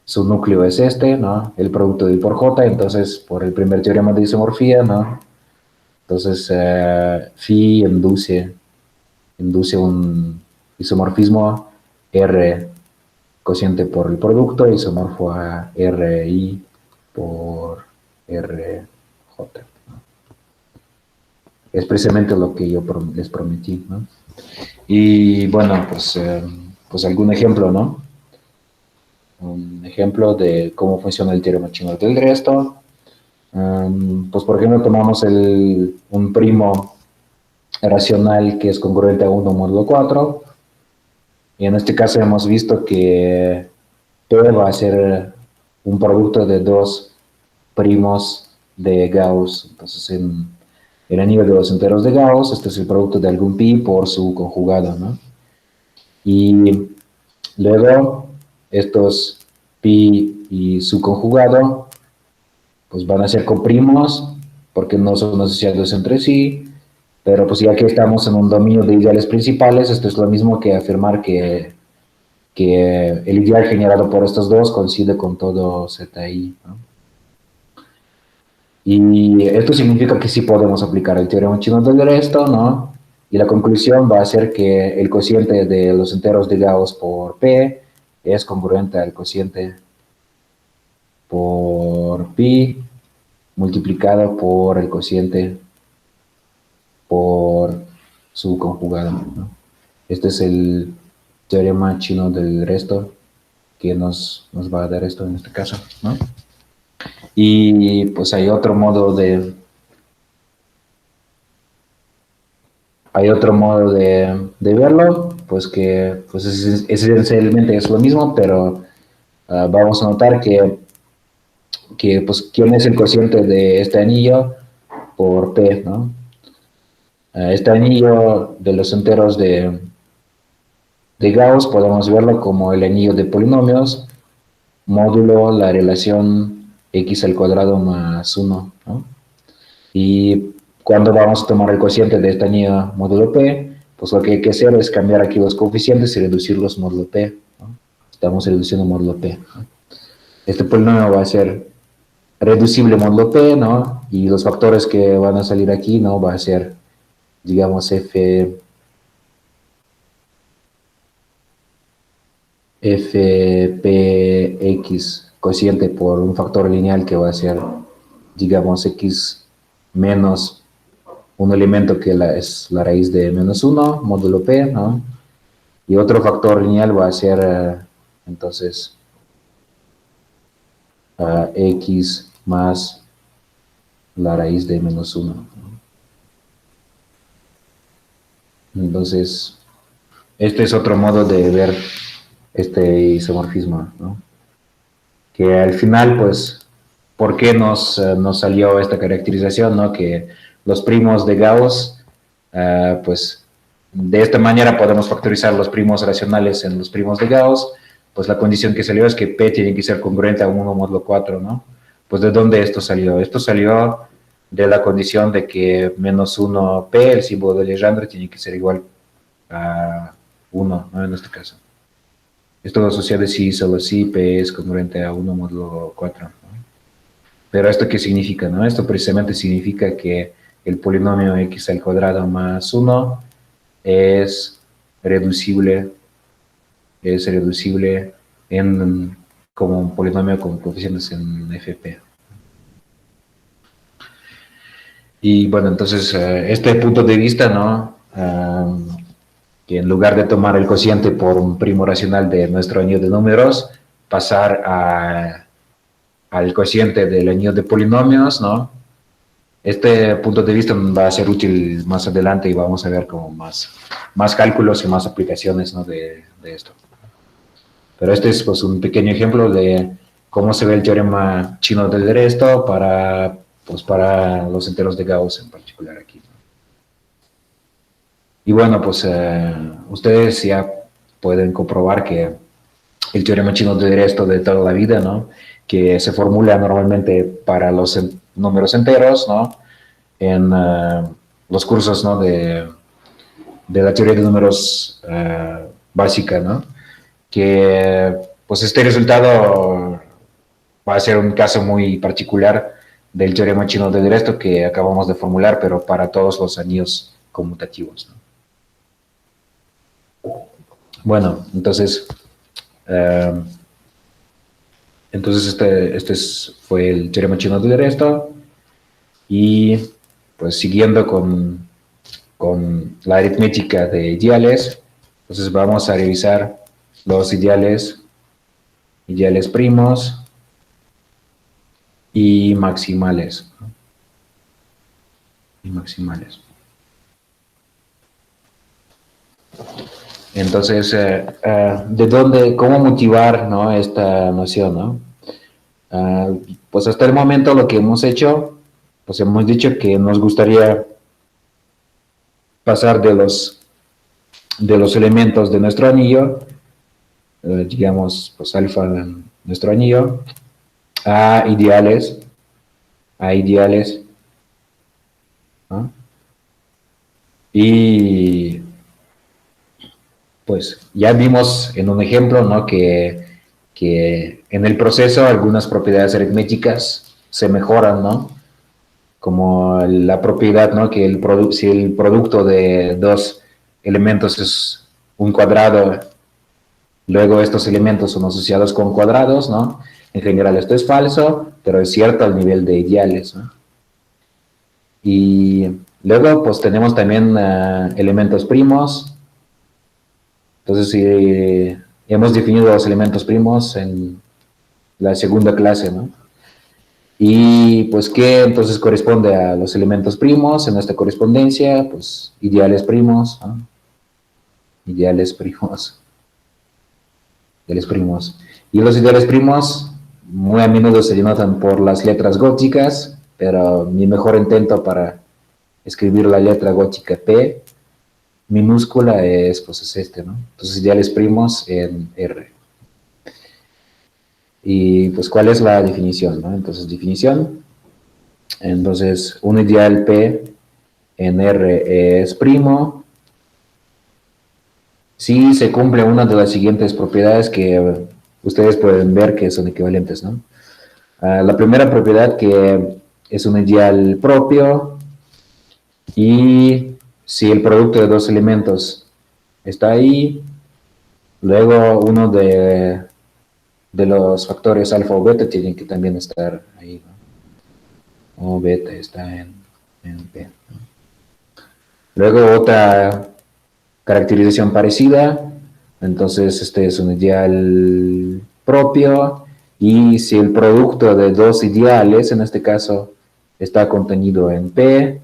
su núcleo es este, ¿no? El producto de I por J, entonces, por el primer teorema de isomorfía, ¿no? Entonces, phi induce un isomorfismo R cociente por el producto, isomorfo a RI por RJ, ¿no? Es precisamente lo que yo les prometí, ¿no? Y bueno, pues algún ejemplo, ¿no? Un ejemplo de cómo funciona el teorema chino del resto. Pues por ejemplo tomamos un primo racional que es congruente a 1 módulo 4. Y en este caso hemos visto que P va a ser un producto de dos primos de Gauss. Entonces el anillo de los enteros de Gauss, este es el producto de algún pi por su conjugado, ¿no? Y luego estos pi y su conjugado pues van a ser coprimos porque no son asociados entre sí, pero pues ya que estamos en un dominio de ideales principales, esto es lo mismo que afirmar que el ideal generado por estos dos coincide con todo ZI, ¿no? Y esto significa que sí podemos aplicar el teorema chino del resto, ¿no? Y la conclusión va a ser que el cociente de los enteros de Gauss por P es congruente al cociente por pi multiplicado por el cociente por su conjugado, ¿no? Este es el teorema chino del resto que nos va a dar esto en este caso, ¿no? Y pues hay otro modo de verlo, pues que pues esencialmente es lo mismo, pero vamos a notar que pues quién es el cociente de este anillo por P, ¿no? Este anillo de los enteros de Gauss podemos verlo como el anillo de polinomios módulo la relación x al cuadrado más 1, ¿no? Y cuando vamos a tomar el cociente de esta anillo módulo P, pues lo que hay que hacer es cambiar aquí los coeficientes y reducirlos módulo P, ¿no? Estamos reduciendo módulo P, ¿no? Este polinomio va a ser reducible módulo P, ¿no? Y los factores que van a salir aquí, ¿no? Va a ser, digamos, fpx cociente por un factor lineal que va a ser, digamos, x menos un elemento que es la raíz de menos 1, módulo p, ¿no? Y otro factor lineal va a ser, entonces, x más la raíz de menos 1, ¿no? Entonces, este es otro modo de ver este isomorfismo, ¿no? Que al final, pues, ¿por qué nos salió esta caracterización, ¿no? Que los primos de Gauss, pues, de esta manera podemos factorizar los primos racionales en los primos de Gauss, pues la condición que salió es que P tiene que ser congruente a 1 módulo 4, ¿no? Pues, ¿de dónde esto salió? Esto salió de la condición de que menos 1P, el símbolo de Legendre, tiene que ser igual a 1, ¿no? En este caso. Esto lo asocia de si solo si P es congruente a 1 módulo 4, ¿no? Pero ¿esto qué significa, no? Esto precisamente significa que el polinomio x al cuadrado más 1 es reducible como un polinomio con coeficientes en FP. Y bueno, entonces este punto de vista, ¿no? Que en lugar de tomar el cociente por un primo racional de nuestro anillo de números, pasar al cociente del anillo de polinomios, ¿no? Este punto de vista va a ser útil más adelante y vamos a ver como más cálculos y más aplicaciones, ¿no? de esto. Pero este es pues un pequeño ejemplo de cómo se ve el teorema chino del resto para los enteros de Gauss en particular aquí, ¿no? Y bueno, pues ustedes ya pueden comprobar que el teorema chino del resto de toda la vida, ¿no? Que se formula normalmente para los números enteros, ¿no? En los cursos, ¿no? de la teoría de números básica, ¿no? Que pues este resultado va a ser un caso muy particular del teorema chino del resto que acabamos de formular, pero para todos los anillos conmutativos, ¿no? Bueno, entonces este fue el teorema chino del resto. Y pues siguiendo con la aritmética de ideales, entonces vamos a revisar los ideales primos y maximales, ¿no? Entonces, cómo motivar, ¿no? Esta noción, ¿no? Pues hasta el momento lo que hemos hecho, pues hemos dicho que nos gustaría pasar de los elementos de nuestro anillo, digamos, pues alfa en nuestro anillo, a ideales, ¿no? Y pues ya vimos en un ejemplo, ¿no? que en el proceso algunas propiedades aritméticas se mejoran, ¿no? Como la propiedad, ¿no? Que si el producto de dos elementos es un cuadrado, luego estos elementos son asociados con cuadrados, ¿no? En general esto es falso, pero es cierto al nivel de ideales, ¿no? Y luego pues tenemos también elementos primos. Entonces si hemos definido los elementos primos en la segunda clase, ¿no? Y pues ¿qué entonces corresponde a los elementos primos en esta correspondencia? Pues ideales primos, ¿no? Ideales primos, ideales primos. Y los ideales primos muy a menudo se denotan por las letras góticas, pero mi mejor intento para escribir la letra gótica P minúscula pues es este, ¿no? Entonces ideales primos en R. Y pues ¿cuál es la definición, no? Entonces definición, entonces un ideal P en R es primo si se cumple una de las siguientes propiedades que ustedes pueden ver que son equivalentes, ¿no? La primera propiedad que es un ideal propio y si el producto de dos elementos está ahí, luego uno de los factores alfa o beta tienen que también estar ahí, ¿no? O beta está en P, ¿no? Luego otra caracterización parecida, entonces este es un ideal propio y si el producto de dos ideales, en este caso, está contenido en P,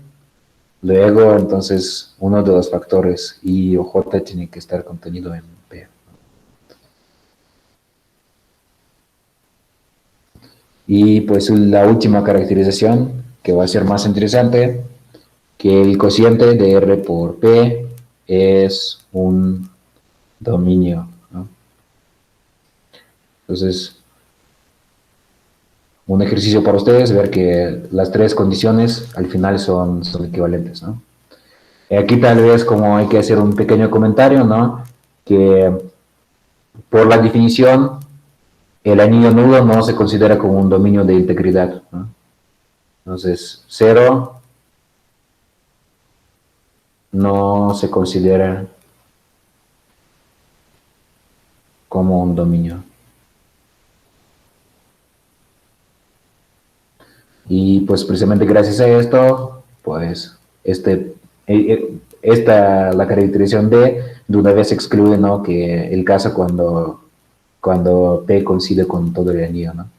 luego entonces uno de los factores I o J tiene que estar contenido en P. Y pues la última caracterización, que va a ser más interesante, que el cociente de R por P es un dominio, ¿no? Entonces, un ejercicio para ustedes, ver que las tres condiciones al final son equivalentes, ¿no? Aquí tal vez como hay que hacer un pequeño comentario, ¿no? Que por la definición, el anillo nulo no se considera como un dominio de integridad, ¿no? Entonces, cero no se considera como un dominio. Y pues precisamente gracias a esto, pues la caracterización de una vez excluye, ¿no? Que el caso cuando P coincide con todo el anillo, ¿no?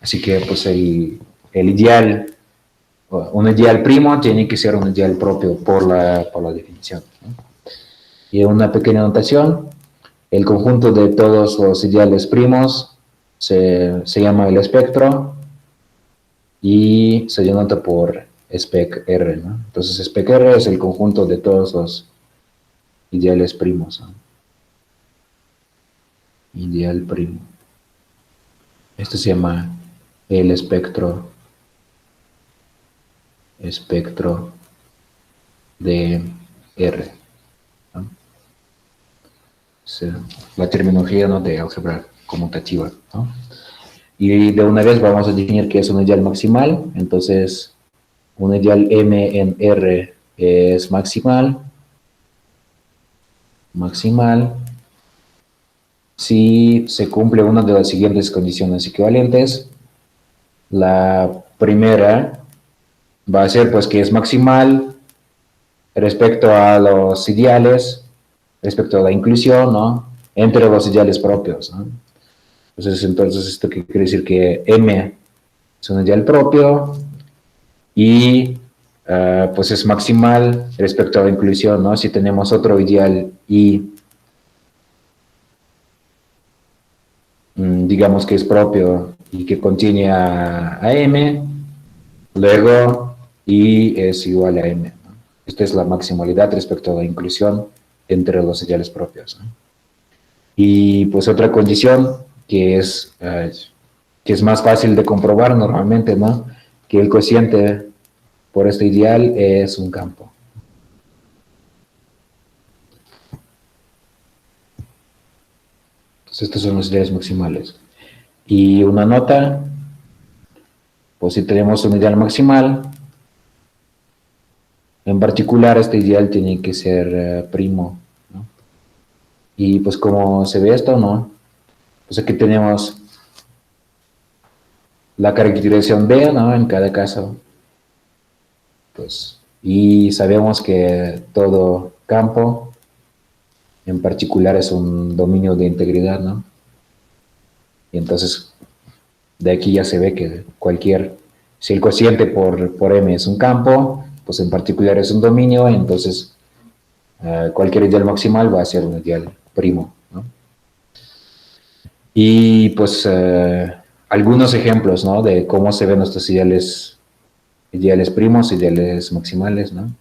Así que pues el ideal, un ideal primo tiene que ser un ideal propio por la definición, ¿no? Y una pequeña anotación, el conjunto de todos los ideales primos se llama el espectro y se denota por spec R, ¿no? Entonces spec R es el conjunto de todos los ideales primos, ¿no? Ideal primo. Esto se llama el espectro de R, ¿no? La terminología, ¿no? De álgebra conmutativa, ¿no? Y de una vez vamos a definir qué es un ideal maximal. Entonces, un ideal M en R es maximal si se cumple una de las siguientes condiciones equivalentes. La primera va a ser pues que es maximal respecto a los ideales, respecto a la inclusión, ¿no? Entre los ideales propios, ¿no? Entonces esto quiere decir que M es un ideal propio y pues es maximal respecto a la inclusión, ¿no? Si tenemos otro ideal I, digamos que es propio y que contiene a M, luego I es igual a M, ¿no? Esta es la maximalidad respecto a la inclusión entre los ideales propios, ¿no? Y pues otra condición que es más fácil de comprobar normalmente, ¿no? Que el cociente por este ideal es un campo. Entonces, estos son los ideales maximales. Y una nota, pues si tenemos un ideal maximal, en particular este ideal tiene que ser primo, ¿no? Y pues como se ve esto, ¿no? Pues aquí tenemos la caracterización B, ¿no? En cada caso, pues, y sabemos que todo campo en particular es un dominio de integridad, ¿no? Y entonces de aquí ya se ve que si el cociente por M es un campo, pues en particular es un dominio, entonces cualquier ideal maximal va a ser un ideal primo, ¿no? Y pues algunos ejemplos, ¿no? De cómo se ven nuestros ideales primos, ideales maximales, ¿no?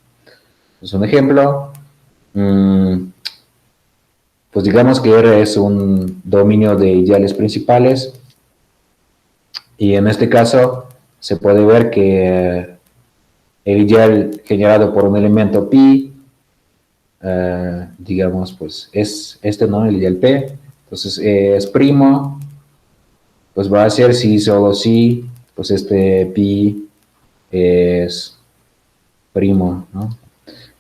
Pues un ejemplo, pues digamos que R es un dominio de ideales principales y en este caso se puede ver que el ideal generado por un elemento pi, digamos, pues es este, ¿no? El ideal P. Entonces es primo, pues va a ser si solo si, pues este pi es primo, ¿no?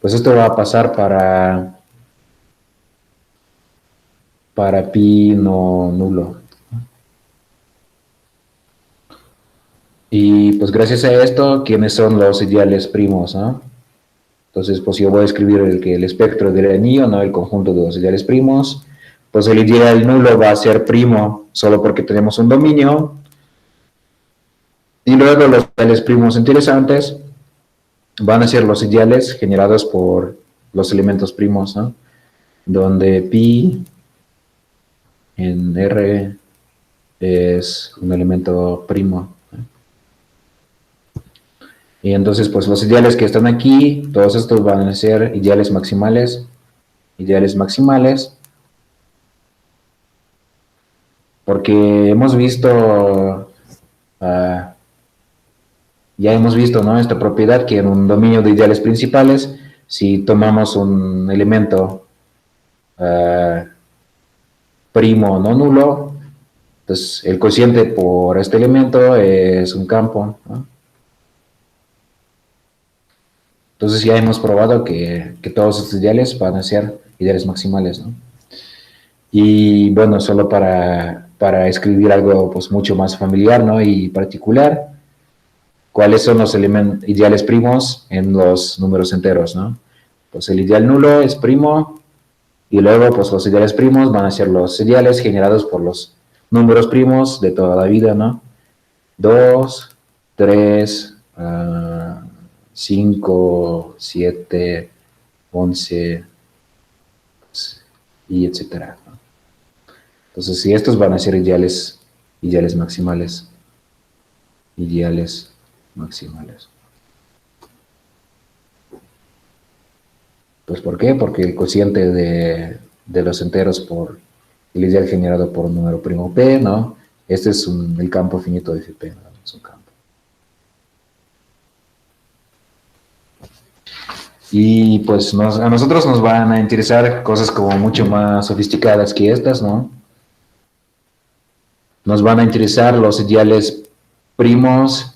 Pues esto va a pasar para pi no nulo. Y pues gracias a esto, ¿quiénes son los ideales primos, no? Entonces, pues yo voy a escribir el espectro del anillo, ¿no? El conjunto de los ideales primos. Pues el ideal nulo va a ser primo solo porque tenemos un dominio. Y luego los ideales primos interesantes van a ser los ideales generados por los elementos primos, ¿no? Donde pi en R es un elemento primo. Y entonces, pues los ideales que están aquí, todos estos van a ser ideales maximales, porque hemos visto, ya hemos visto, ¿no? Esta propiedad que en un dominio de ideales principales, si tomamos un elemento primo no nulo, pues el cociente por este elemento es un campo, ¿no? Entonces ya hemos probado que todos estos ideales van a ser ideales maximales, ¿no? Y bueno, solo para escribir algo pues mucho más familiar, ¿no? Y particular, ¿cuáles son los ideales primos en los números enteros, ¿no? Pues el ideal nulo es primo y luego pues los ideales primos van a ser los ideales generados por los números primos de toda la vida, ¿no? 2, 3, 5, 7, 11 y etcétera, ¿no? Entonces, si estos van a ser ideales maximales, ideales maximales. Pues, ¿por qué? Porque el cociente de los enteros por el ideal generado por un número primo P, ¿no? Este es el campo finito de Fp, ¿no? Es un campo. Y pues a nosotros nos van a interesar cosas como mucho más sofisticadas que estas, ¿no? Nos van a interesar los ideales primos,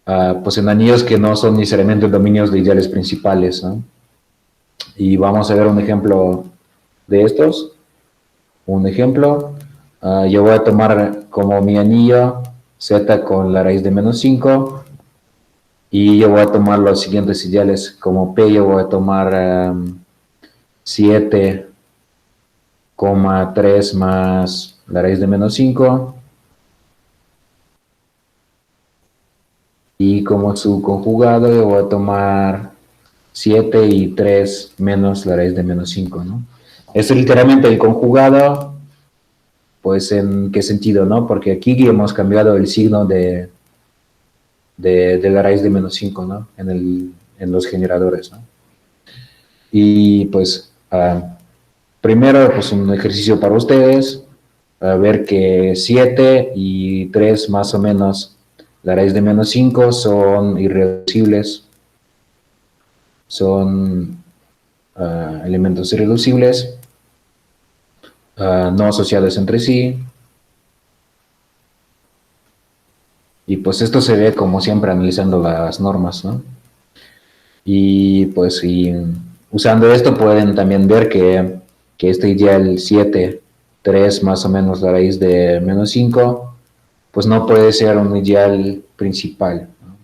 pues en anillos que no son necesariamente dominios de ideales principales, ¿no? Y vamos a ver un ejemplo de estos. Un ejemplo, yo voy a tomar como mi anillo z con la raíz de menos 5 y yo voy a tomar los siguientes ideales. Como p yo voy a tomar 7,3 más la raíz de menos 5 y como su conjugado yo voy a tomar 7 y 3 menos la raíz de menos 5, ¿no? Esto es literalmente el conjugado, pues ¿en qué sentido, no? Porque aquí hemos cambiado el signo de la raíz de menos 5, ¿no? En los generadores, ¿no? Y pues primero pues un ejercicio para ustedes, a ver que 7 y 3 más o menos la raíz de menos 5 son irreducibles, son elementos irreducibles, no asociados entre sí. Y pues esto se ve como siempre analizando las normas, ¿no? Y pues usando esto pueden también ver que este ideal 7 3 más o menos la raíz de menos 5 pues no puede ser un ideal principal, ¿no?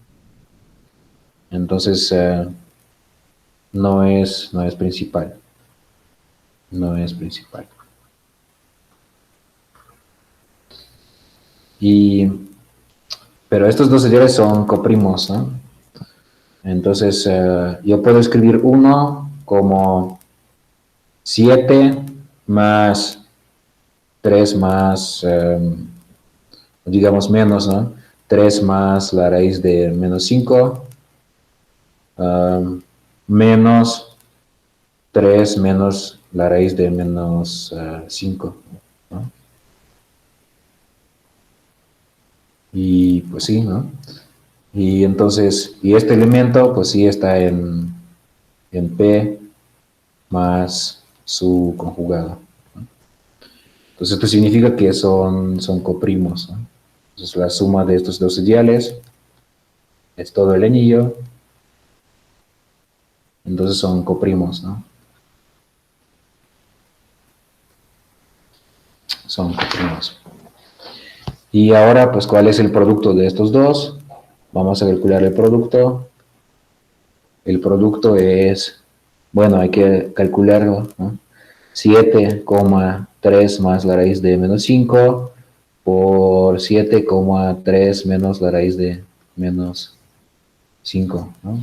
Entonces no es principal, no es principal. Y, pero estos dos ideales son coprimos, ¿no? Entonces yo puedo escribir uno como 7 más 3 más, digamos menos, ¿no? 3 más la raíz de menos 5, menos 3 menos la raíz de menos 5, ¿no? Y pues sí, ¿no? Y entonces, y este elemento, pues sí está en P más su conjugado, ¿no? Entonces esto significa que son coprimos, ¿no? Entonces la suma de estos dos ideales es todo el anillo, entonces son coprimos, ¿no? Son coprimos. Y ahora, pues, ¿cuál es el producto de estos dos? Vamos a calcular el producto. El producto es, bueno, hay que calcularlo, ¿no? 7,3 más la raíz de menos 5 por 7,3 menos la raíz de menos 5, ¿no?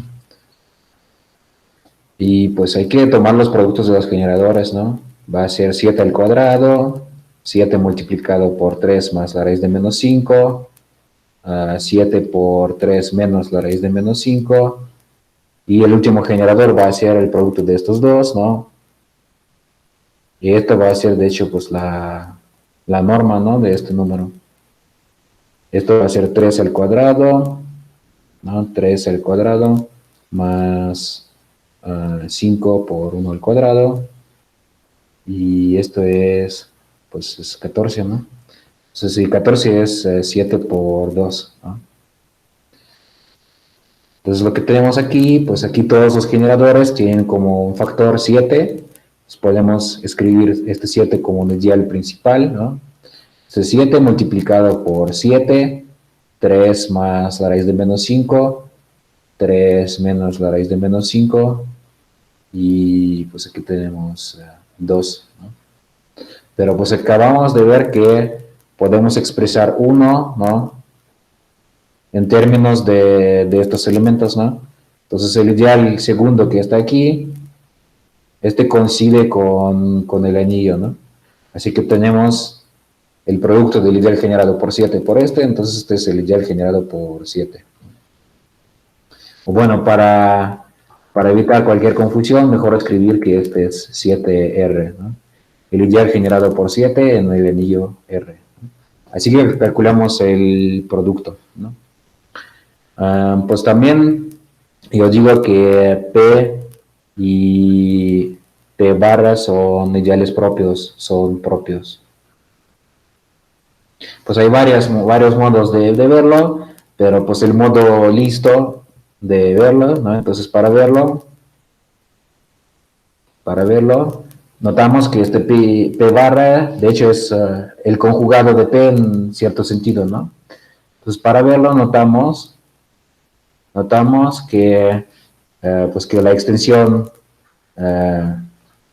Y pues hay que tomar los productos de los generadores, ¿no? Va a ser 7 al cuadrado, 7 multiplicado por 3 más la raíz de menos 5, 7 por 3 menos la raíz de menos 5, y el último generador va a ser el producto de estos dos, ¿no? Y esto va a ser, de hecho, pues la norma, ¿no? De este número. Esto va a ser 3 al cuadrado, ¿no? 3 al cuadrado más 5 por 1 al cuadrado. Y esto es, pues, es 14, ¿no? Entonces, si 14 es 7 por 2, ¿no? Entonces, lo que tenemos aquí, pues aquí todos los generadores tienen como un factor 7. Entonces, podemos escribir este 7 como un ideal principal, ¿no? Entonces, 7 multiplicado por 7, 3 más la raíz de menos 5, 3 menos la raíz de menos 5, y pues aquí tenemos 2, ¿no? Pero pues acabamos de ver que podemos expresar 1, ¿no? En términos de estos elementos, ¿no? Entonces el ideal segundo que está aquí, este coincide con el anillo, ¿no? Así que tenemos el producto del ideal generado por 7 por este, entonces este es el ideal generado por 7. O bueno, para evitar cualquier confusión, mejor escribir que este es 7R, ¿no? El ideal generado por 7 en el anillo R, ¿no? Así que calculamos el producto, ¿no? Pues también yo digo que P y P barra son ideales propios, son propios. Pues hay varios modos de verlo, pero pues el modo listo de verlo, ¿no? Entonces para verlo, notamos que este P barra, de hecho es el conjugado de P en cierto sentido, ¿no? Entonces para verlo notamos que, pues que la extensión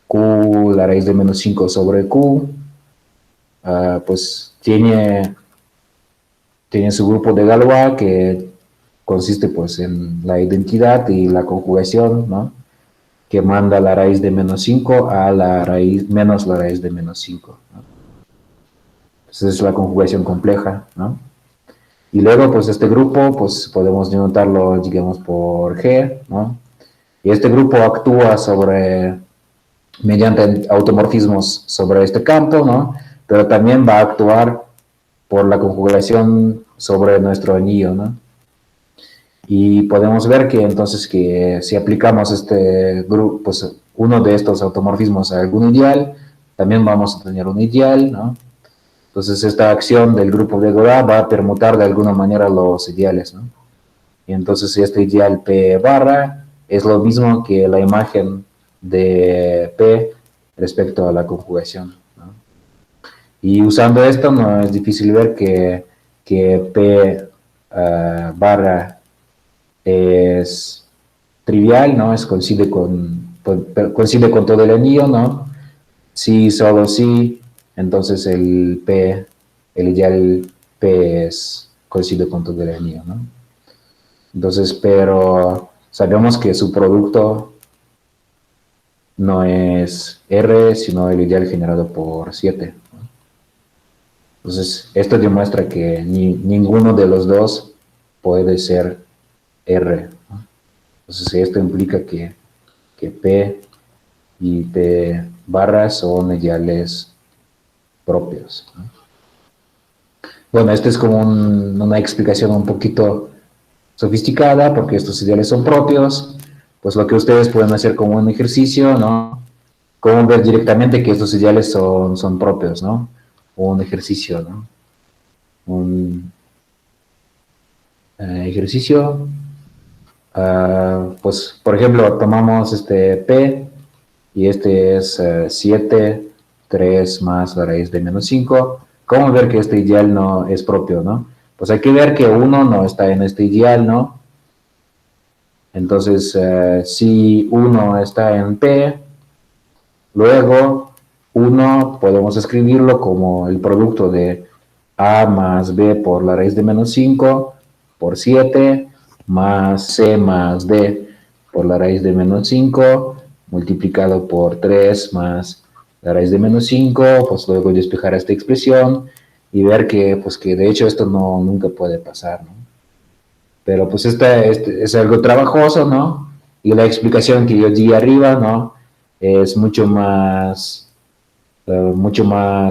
Q, la raíz de menos 5 sobre Q, pues tiene su grupo de Galois que consiste pues en la identidad y la conjugación, ¿no? Que manda la raíz de menos 5 a la raíz menos la raíz de menos 5, ¿no? Esa es la conjugación compleja, ¿no? Y luego, pues este grupo, pues podemos denotarlo, digamos, por G, ¿no? Y este grupo actúa mediante automorfismos sobre este campo, ¿no? Pero también va a actuar por la conjugación sobre nuestro anillo, ¿no? Y podemos ver que entonces que si aplicamos este grupo, pues uno de estos automorfismos a algún ideal, también vamos a tener un ideal, ¿no? Entonces esta acción del grupo de Godot va a permutar de alguna manera los ideales, ¿no? Y entonces este ideal P barra es lo mismo que la imagen de P respecto a la conjugación, ¿no? Y usando esto no es difícil ver que P barra es trivial, ¿no? Coincide con todo el anillo, ¿no? Si, solo si, entonces el ideal P coincide con todo el anillo, ¿no? Entonces, pero sabemos que su producto no es R, sino el ideal generado por 7, ¿no? Entonces, esto demuestra que ninguno de los dos puede ser R, ¿no? Entonces, esto implica que P y P barra son ideales propios, ¿no? Bueno, esta es como una explicación un poquito sofisticada, porque estos ideales son propios. Pues lo que ustedes pueden hacer como un ejercicio, ¿no? Cómo ver directamente que estos ideales son propios, ¿no? Un ejercicio, ¿no? Un ejercicio, pues, por ejemplo, tomamos este P, y este es 7, 3 más la raíz de menos 5. ¿Cómo ver que este ideal no es propio, no? Pues hay que ver que 1 no está en este ideal, ¿no? Entonces, si 1 está en P, luego 1 podemos escribirlo como el producto de A más B por la raíz de menos 5 por 7 más C más D por la raíz de menos 5 multiplicado por 3 más la raíz de menos 5, pues luego despejar esta expresión y ver que, pues que de hecho esto nunca puede pasar, ¿no? Pero pues este es algo trabajoso, ¿no? Y la explicación que yo di arriba, ¿no? Es mucho más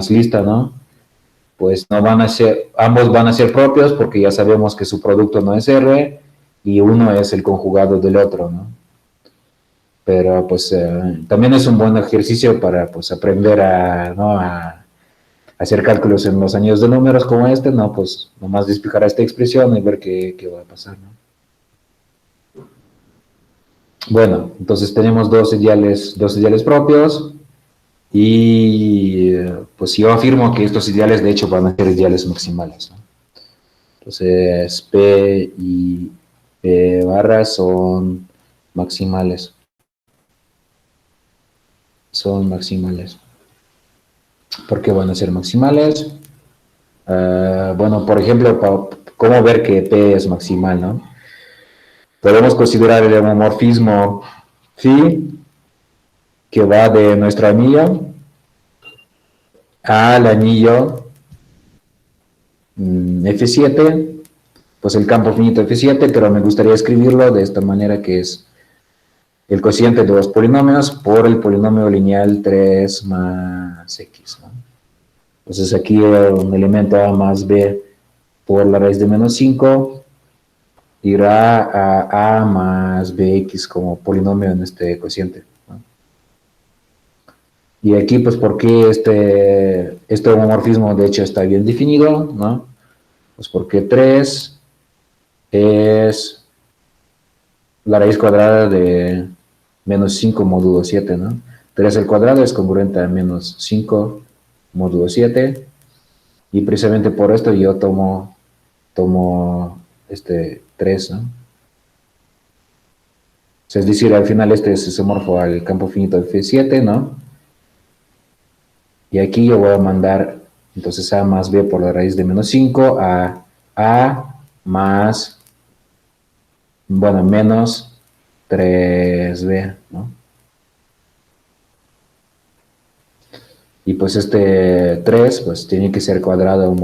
lista, ¿no? Pues no van a ser, ambos van a ser propios porque ya sabemos que su producto no es R y uno es el conjugado del otro, ¿no? Pero pues también es un buen ejercicio para pues aprender ¿no? a hacer cálculos en los anillos de números como este, ¿no? Pues nomás despejar esta expresión y ver qué va a pasar, ¿no? Bueno, entonces tenemos dos ideales propios y pues yo afirmo que estos ideales de hecho van a ser ideales maximales, ¿no? Entonces P y P barra son maximales. ¿Por qué van a ser maximales? Bueno, por ejemplo, ¿cómo ver que P es maximal, no? Podemos considerar el homomorfismo phi, que va de nuestro anillo al anillo F7, pues el campo finito F7, pero me gustaría escribirlo de esta manera, que es el cociente de los polinomios por el polinomio lineal 3 más X, ¿no? Entonces aquí un elemento A más B por la raíz de menos 5 irá a más bx como polinomio en este cociente, ¿no? Y aquí, pues, ¿por qué este homomorfismo de hecho está bien definido, ¿no? Pues porque 3 es la raíz cuadrada de menos 5 módulo 7, ¿no? 3 al cuadrado es congruente a menos 5 módulo 7, y precisamente por esto yo tomo este 3, ¿no? Es decir, al final este es isomorfo al campo finito F7, ¿no? Y aquí yo voy a mandar entonces A más B por la raíz de menos 5 a A más, bueno, menos 3B, ¿no? Y pues este 3, pues tiene que ser cuadrado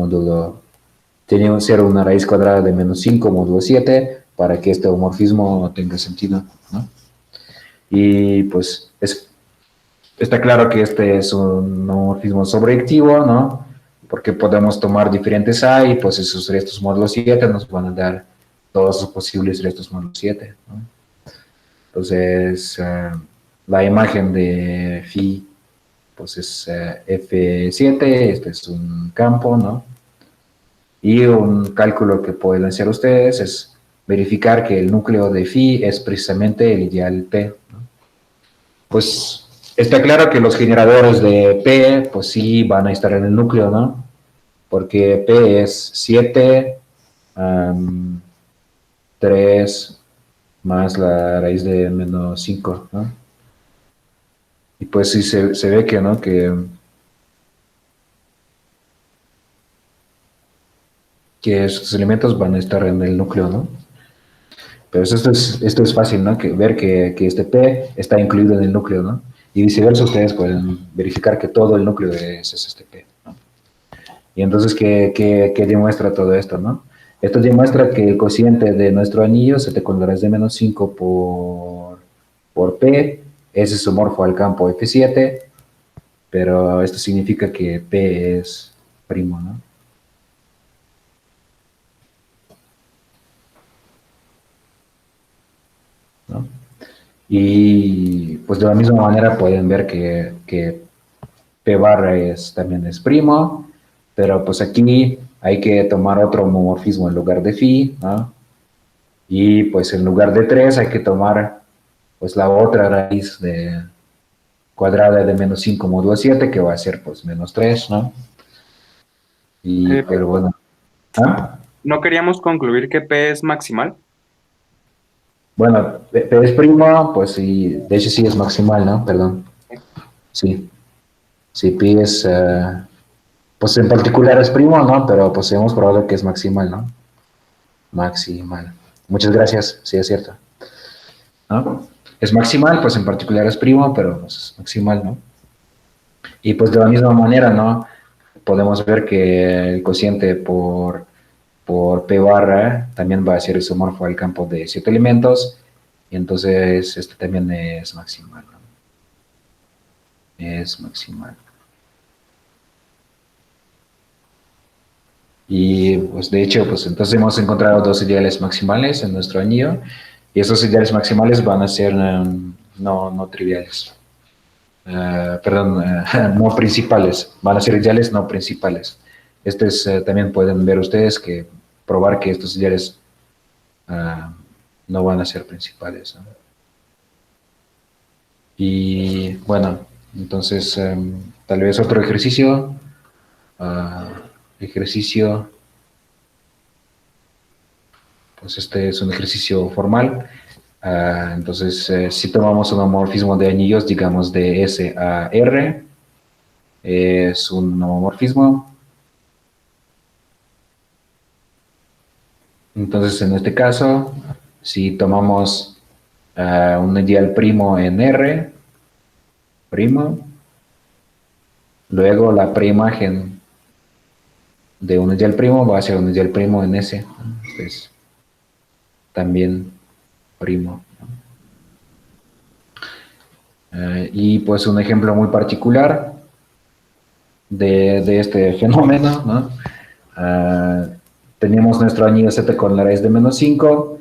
tiene que ser una raíz cuadrada de menos 5 módulo 7 para que este homomorfismo tenga sentido, ¿no? Y pues está claro que este es un homorfismo sobreyectivo, ¿no? Porque podemos tomar diferentes A y pues esos restos módulo 7 nos van a dar todos los posibles restos módulo 7, ¿no? Entonces, la imagen de phi pues es F7, este es un campo, ¿no? Y un cálculo que pueden hacer ustedes es verificar que el núcleo de phi es precisamente el ideal P, ¿no? Pues está claro que los generadores de P, pues sí van a estar en el núcleo, ¿no? Porque P es 7, 3 más la raíz de menos 5, ¿no? Y pues sí se ve que, ¿no? Que estos elementos van a estar en el núcleo, ¿no? Pero esto es fácil, ¿no? Ver que este P está incluido en el núcleo, ¿no? Y viceversa, ustedes pueden verificar que todo el núcleo es este P, ¿no? Y entonces, ¿qué demuestra todo esto, no? Esto demuestra que el cociente de nuestro anillo, 7 con la raíz de menos 5 por P, es isomorfo al campo F7, pero esto significa que P es primo, ¿no? ¿No? Y pues de la misma manera pueden ver que P barra también es primo, pero pues aquí hay que tomar otro homomorfismo en lugar de phi, ¿no? Y pues en lugar de 3 hay que tomar pues la otra raíz de cuadrada de menos 5 módulo 7, que va a ser pues menos 3, ¿no? Y pero bueno. ¿Ah? ¿No queríamos concluir que P es maximal? Bueno, P es primo, pues sí, de hecho sí es maximal, ¿no? Perdón. Sí, sí, Pi es, pues en particular es primo, ¿no? Pero pues hemos probado que es maximal, ¿no? Maximal. Muchas gracias, sí es cierto, ¿no? Es maximal, pues en particular es primo, pero pues, es maximal, ¿no? Y pues de la misma manera, ¿no? Podemos ver que el cociente por P barra también va a ser isomorfo al campo de 7 elementos, y entonces este también es maximal, ¿no? Es maximal. Y pues de hecho, pues entonces hemos encontrado dos ideales maximales en nuestro anillo, y esos ideales maximales van a ser no triviales. Perdón, no principales, van a ser ideales no principales. También pueden ver ustedes que probar que estos ideales no van a ser principales, ¿no? Y bueno, entonces tal vez otro ejercicio, ejercicio, pues este es un ejercicio formal. Entonces, si tomamos un homomorfismo de anillos, digamos de S a R, es un homomorfismo. Entonces, en este caso, si tomamos un ideal primo en R, primo, luego la preimagen de un ideal primo va a ser un ideal primo en S, entonces también primo. Y pues un ejemplo muy particular de este fenómeno, ¿no? Teníamos nuestro anillo Z con la raíz de menos 5,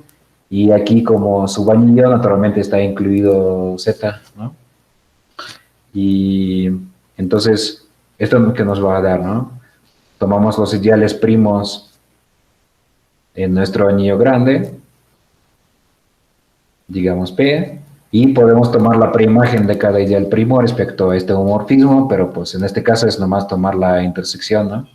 y aquí como subanillo naturalmente está incluido Z, ¿no? Y entonces, esto es lo que nos va a dar, ¿no? Tomamos los ideales primos en nuestro anillo grande, digamos P, y podemos tomar la preimagen de cada ideal primo respecto a este homomorfismo, pero pues en este caso es nomás tomar la intersección, ¿no?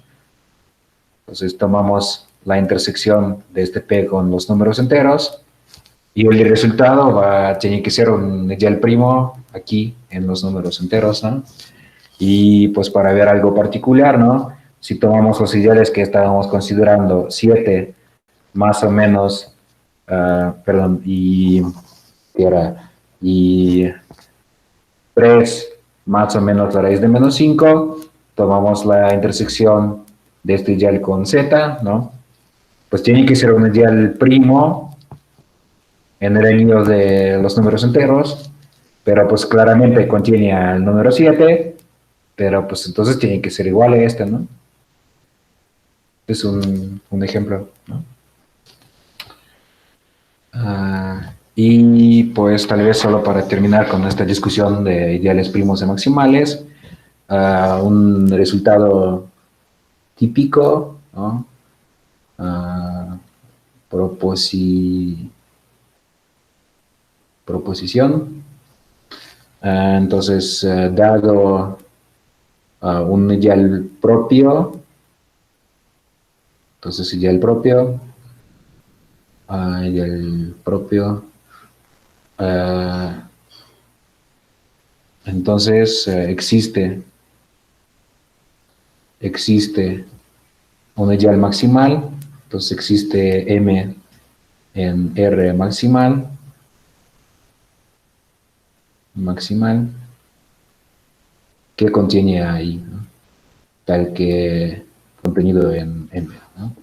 Entonces tomamos la intersección de este P con los números enteros, y el resultado tiene que ser un ideal primo aquí en los números enteros, ¿no? Y pues para ver algo particular, ¿no? Si tomamos los ideales que estábamos considerando, 7 más o menos, perdón, ¿qué era? Y 3 más o menos la raíz de menos 5, tomamos la intersección de este ideal con Z, ¿no? Pues tiene que ser un ideal primo en el anillo de los números enteros, pero pues claramente contiene al número 7, pero pues entonces tiene que ser igual a este, ¿no? Es un ejemplo, ¿no? Y pues tal vez solo para terminar con esta discusión de ideales primos y maximales, un resultado típico, ¿no? Ah, proposición. Entonces, dado un ideal propio, entonces ideal propio, entonces existe un ideal maximal, entonces existe M en R maximal, que contiene ahí, ¿no? Tal que contenido en M, ¿no?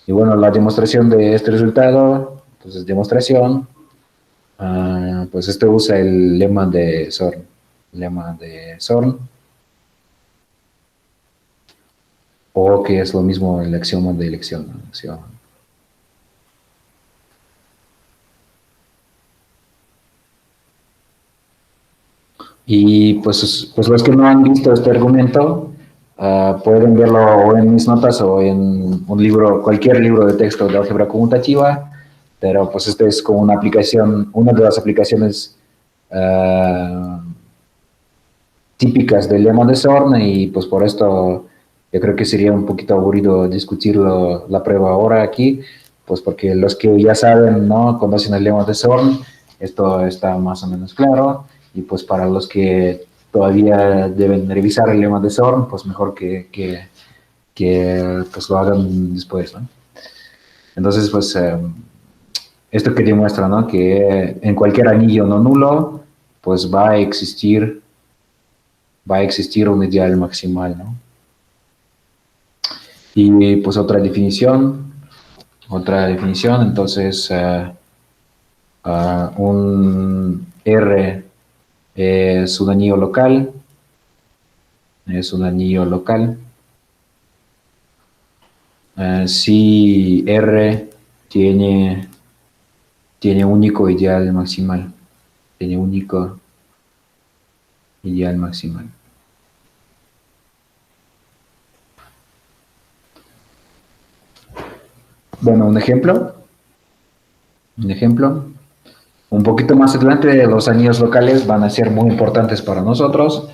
Y bueno, la demostración de este resultado, entonces demostración, pues esto usa el lema de Zorn, o que es lo mismo el axioma de elección, ¿no? Y pues los que no han visto este argumento, pueden verlo o en mis notas o en un libro, cualquier libro de texto de álgebra conmutativa, pero pues esta es como una aplicación, una de las aplicaciones típicas del lema de Zorn, y pues por esto yo creo que sería un poquito aburrido discutirlo la prueba ahora aquí, pues porque los que ya saben, ¿no? Conocen el lema de Zorn, esto está más o menos claro, y pues para los que todavía deben revisar el lema de Zorn, pues mejor que pues lo hagan después, ¿no? Entonces, pues esto que demuestra, ¿no? Que en cualquier anillo no nulo, pues va a existir un ideal maximal, ¿no? Y pues otra definición, entonces un R es un anillo local, si R tiene único ideal maximal, Bueno, un ejemplo, un poquito más adelante los anillos locales van a ser muy importantes para nosotros,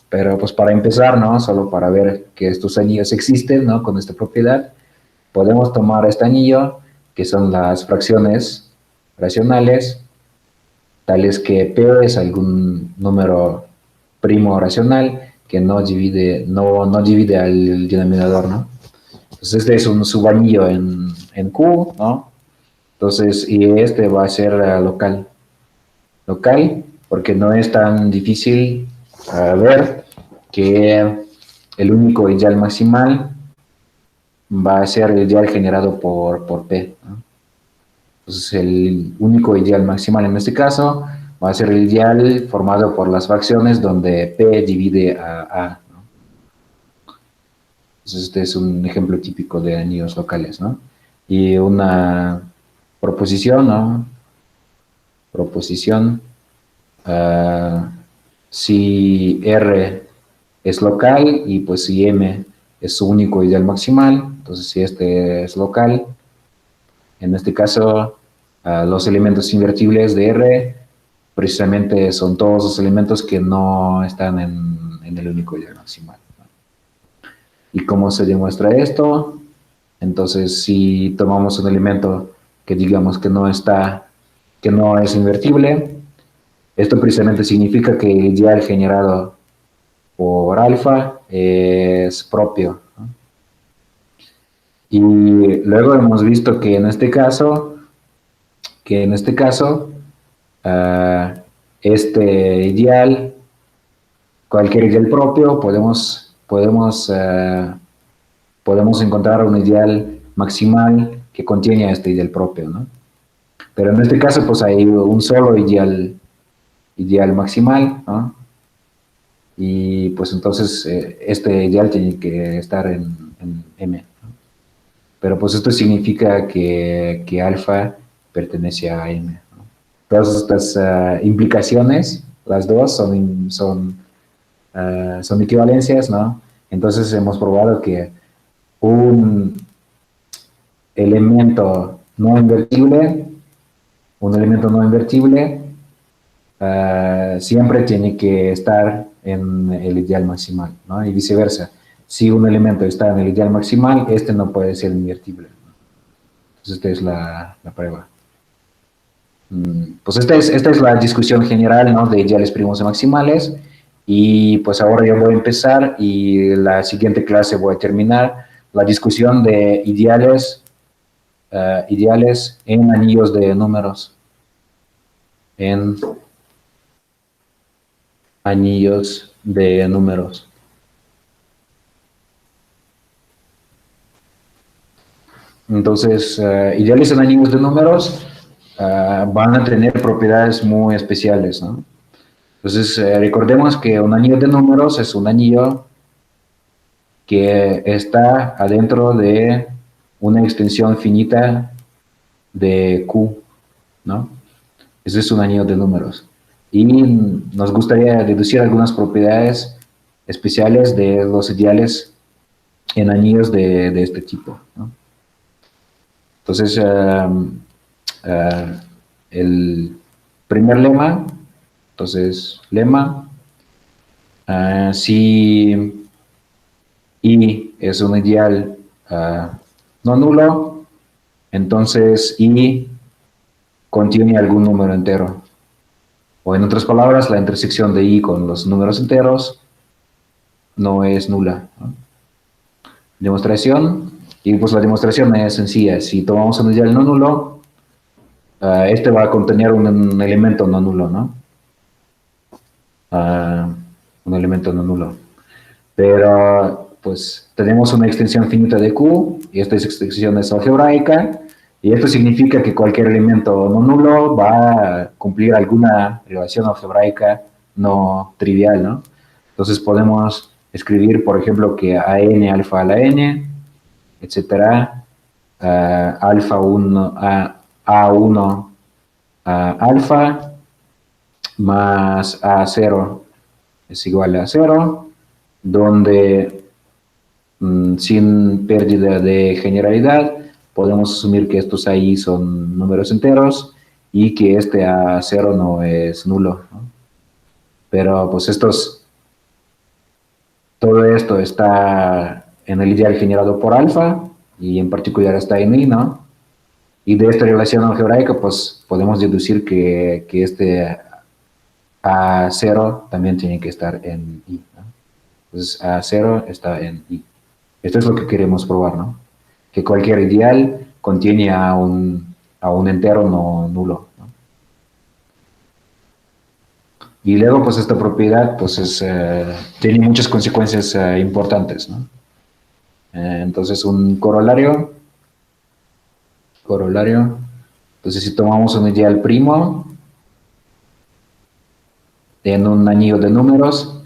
pero pues para empezar, ¿no? Solo para ver que estos anillos existen, ¿no? Con esta propiedad, podemos tomar este anillo, que son las fracciones racionales, tales que P es algún número primo racional que no divide al denominador, ¿no? Entonces este es un subanillo en Q, ¿no? Entonces, y este va a ser local, porque no es tan difícil ver que el único ideal maximal va a ser el ideal generado por P, ¿no? Entonces, el único ideal maximal en este caso va a ser el ideal formado por las fracciones donde P divide a A, ¿no? Entonces, este es un ejemplo típico de anillos locales, ¿no? Y una proposición, ¿no? Si R es local y pues si M es su único ideal maximal, entonces si este es local, en este caso los elementos invertibles de R precisamente son todos los elementos que no están en el único ideal maximal, ¿no? ¿Y cómo se demuestra esto? Entonces, si tomamos un elemento que digamos que no es invertible, esto precisamente significa que el ideal generado por alfa es propio, ¿no? Y luego hemos visto que en este caso, uh, este ideal, cualquier ideal propio, podemos encontrar un ideal maximal que contiene a este ideal propio, ¿no? Pero en este caso, pues hay un solo ideal ideal maximal, ¿no? Y pues entonces este ideal tiene que estar en M, ¿no? Pero pues esto significa que alfa pertenece a M, ¿no? Todas estas implicaciones, las dos son equivalencias, ¿no? Entonces hemos probado que un elemento no invertible, un elemento no invertible siempre tiene que estar en el ideal maximal, ¿no? Y viceversa. Si un elemento está en el ideal maximal, este no puede ser invertible, ¿no? Entonces, esta es la prueba. Pues esta es la discusión general, ¿no? De ideales primos y maximales. Y pues ahora yo voy a empezar y la siguiente clase voy a terminar la discusión de ideales en anillos de números. En anillos de números. Entonces, ideales en anillos de números van a tener propiedades muy especiales, ¿no? Entonces, recordemos que un anillo de números es un anillo que está adentro de una extensión finita de Q, ¿no? Ese es un anillo de números. Y nos gustaría deducir algunas propiedades especiales de los ideales en anillos de este tipo, ¿no? Entonces, el primer lema, entonces, lema, si I es un ideal no nulo, entonces I contiene algún número entero. O en otras palabras, la intersección de I con los números enteros no es nula, ¿no? Demostración, y pues la demostración es sencilla. Si tomamos un ideal no nulo, este va a contener un elemento no nulo, ¿no? Un elemento no nulo. Pero, pues, tenemos una extensión finita de Q, y esta extensión es algebraica, y esto significa que cualquier elemento no nulo va a cumplir alguna relación algebraica no trivial, ¿no? Entonces podemos escribir, por ejemplo, que AN alfa a la N, etcétera, alfa 1 A1 alfa más A0 es igual a 0, donde sin pérdida de generalidad podemos asumir que estos ahí son números enteros y que este A0 no es nulo, ¿no? Pero pues todo esto está en el ideal generado por alfa y en particular está en I, ¿no? Y de esta relación algebraica pues podemos deducir que este A0 también tiene que estar en I, ¿no? Entonces A0 está en I. Esto es lo que queremos probar, ¿no? Que cualquier ideal contiene a un entero no nulo, ¿no? Y luego, pues esta propiedad pues tiene muchas consecuencias importantes, ¿no? Entonces, un corolario, entonces si tomamos un ideal primo en un anillo de números,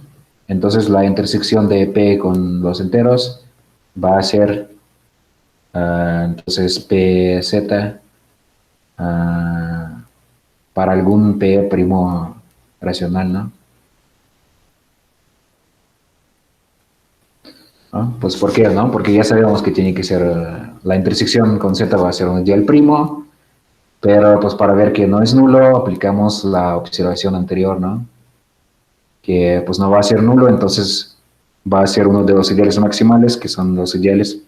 entonces la intersección de P con los enteros va a ser entonces PZ para algún P primo racional, ¿no? ¿No? Pues ¿por qué, no? Porque ya sabemos que tiene que ser, la intersección con Z va a ser un ideal primo, pero pues para ver que no es nulo, aplicamos la observación anterior, ¿no? Que pues no va a ser nulo, entonces va a ser uno de los ideales maximales, que son los ideales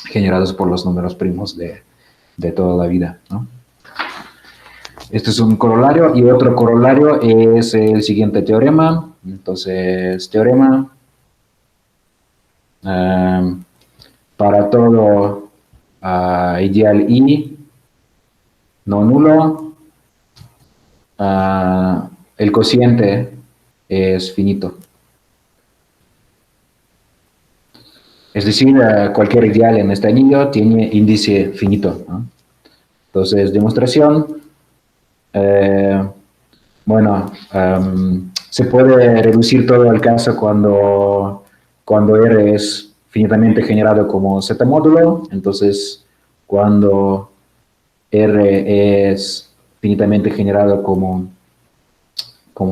generados por los números primos de toda la vida, ¿no? Este es un corolario, y otro corolario es el siguiente teorema. Entonces, teorema para todo ideal I no nulo, el cociente es finito. Es decir, cualquier ideal en este anillo tiene índice finito, ¿no? Entonces, demostración. Bueno, se puede reducir todo el caso cuando R es finitamente generado como Z módulo. Entonces, cuando R es finitamente generado como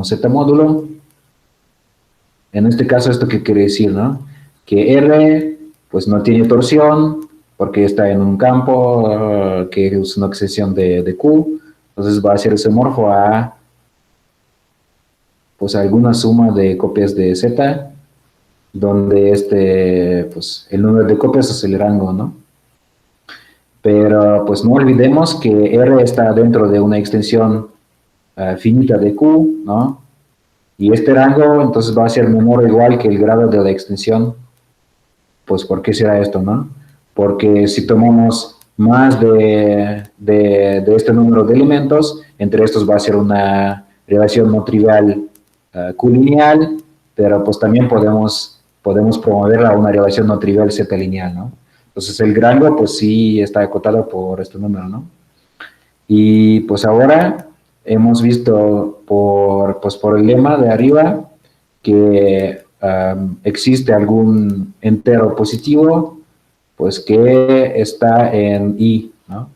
Z módulo, en este caso, ¿esto qué quiere decir, no? Que R, pues no tiene torsión, porque está en un campo que es una extensión de Q, entonces va a ser isomorfo a, pues, alguna suma de copias de Z, donde pues, el número de copias es el rango, ¿no? Pero, pues, no olvidemos que R está dentro de una extensión finita de Q, ¿no? Y este rango, entonces, va a ser menor o igual que el grado de la extensión. Pues, ¿por qué será esto, no? Porque si tomamos más de este número de elementos, entre estos va a ser una relación no trivial Q-lineal, pero pues también podemos promoverla a una relación no trivial Z-lineal, ¿no? Entonces el rango, pues sí está acotado por este número, ¿no? Y pues ahora hemos visto por el lema de arriba que existe algún entero positivo, pues que está en I, ¿no?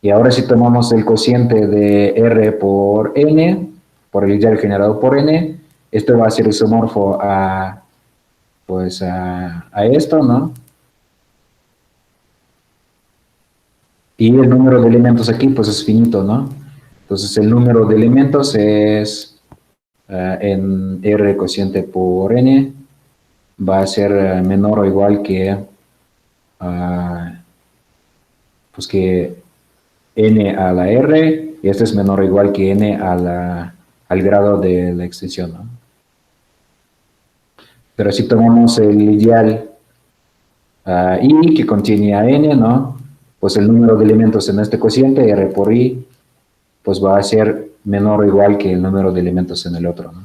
Y ahora si tomamos el cociente de R por N, por el ideal generado por N, esto va a ser isomorfo pues a esto, ¿no? Y el número de elementos aquí, pues es finito, ¿no? Entonces el número de elementos es en R cociente por N, va a ser menor o igual que, pues que N a la R, y este es menor o igual que N al grado de la extensión, ¿no? Pero si tomamos el ideal I que contiene a N, ¿no? Pues el número de elementos en este cociente, R por I, pues va a ser menor o igual que el número de elementos en el otro, ¿no?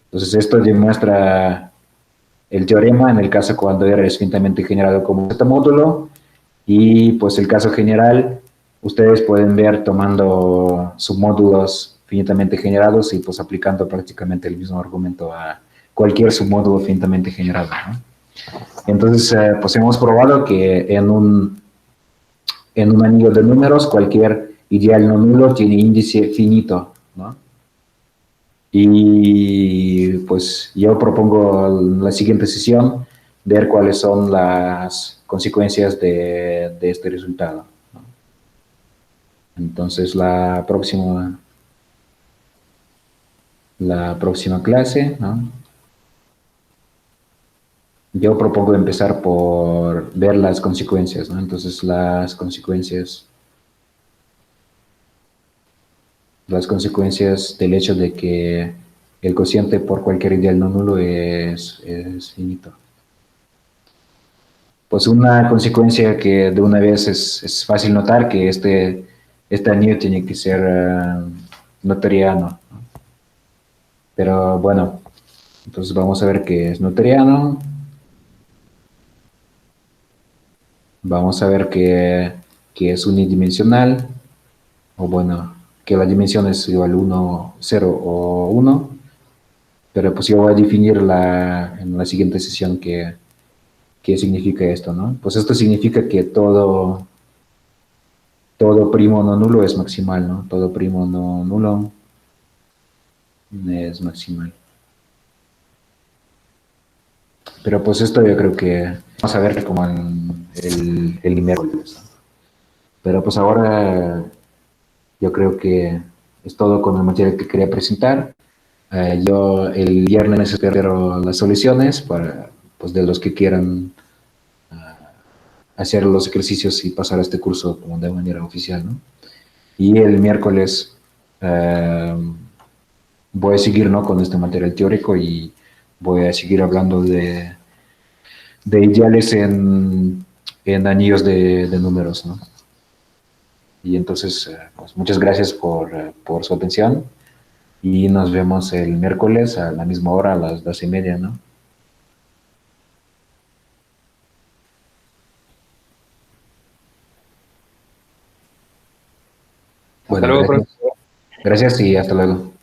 Entonces esto demuestra el teorema en el caso cuando R es finitamente generado como Z módulo, y pues el caso general, ustedes pueden ver tomando submódulos finitamente generados y pues aplicando prácticamente el mismo argumento a cualquier submódulo finitamente generado, ¿no? Entonces, pues hemos probado que en un anillo de números cualquier ideal no nulo tiene índice finito, ¿no? Y pues yo propongo en la siguiente sesión ver cuáles son las consecuencias de este resultado, ¿no? Entonces la próxima clase, ¿no? Yo propongo empezar por ver las consecuencias, ¿no? Entonces las consecuencias del hecho de que el cociente por cualquier ideal no nulo es finito. Pues una consecuencia que de una vez es fácil notar que este anillo tiene que ser noetheriano, ¿no? Pero bueno, entonces vamos a ver que es noetheriano. Vamos a ver que es unidimensional, o bueno, que la dimensión es igual 1, 0 o 1, pero pues yo voy a definir en la siguiente sesión qué significa esto, ¿no? Pues esto significa que todo primo no nulo es maximal, ¿no? Todo primo no nulo es maximal. Pero pues esto yo creo que vamos a ver como en el miércoles, ¿no? Pero pues ahora yo creo que es todo con el material que quería presentar. Yo el viernes espero las soluciones pues, de los que quieran hacer los ejercicios y pasar este curso como de manera oficial, ¿no? Y el miércoles eh, voy a seguir, ¿no?, con este material teórico y voy a seguir hablando de ideales en anillos de números, ¿no? Y entonces, pues muchas gracias por su atención y nos vemos el miércoles a la misma hora, a las 12:30, ¿no? Hasta Bueno, luego, gracias. profesor. Gracias y hasta luego.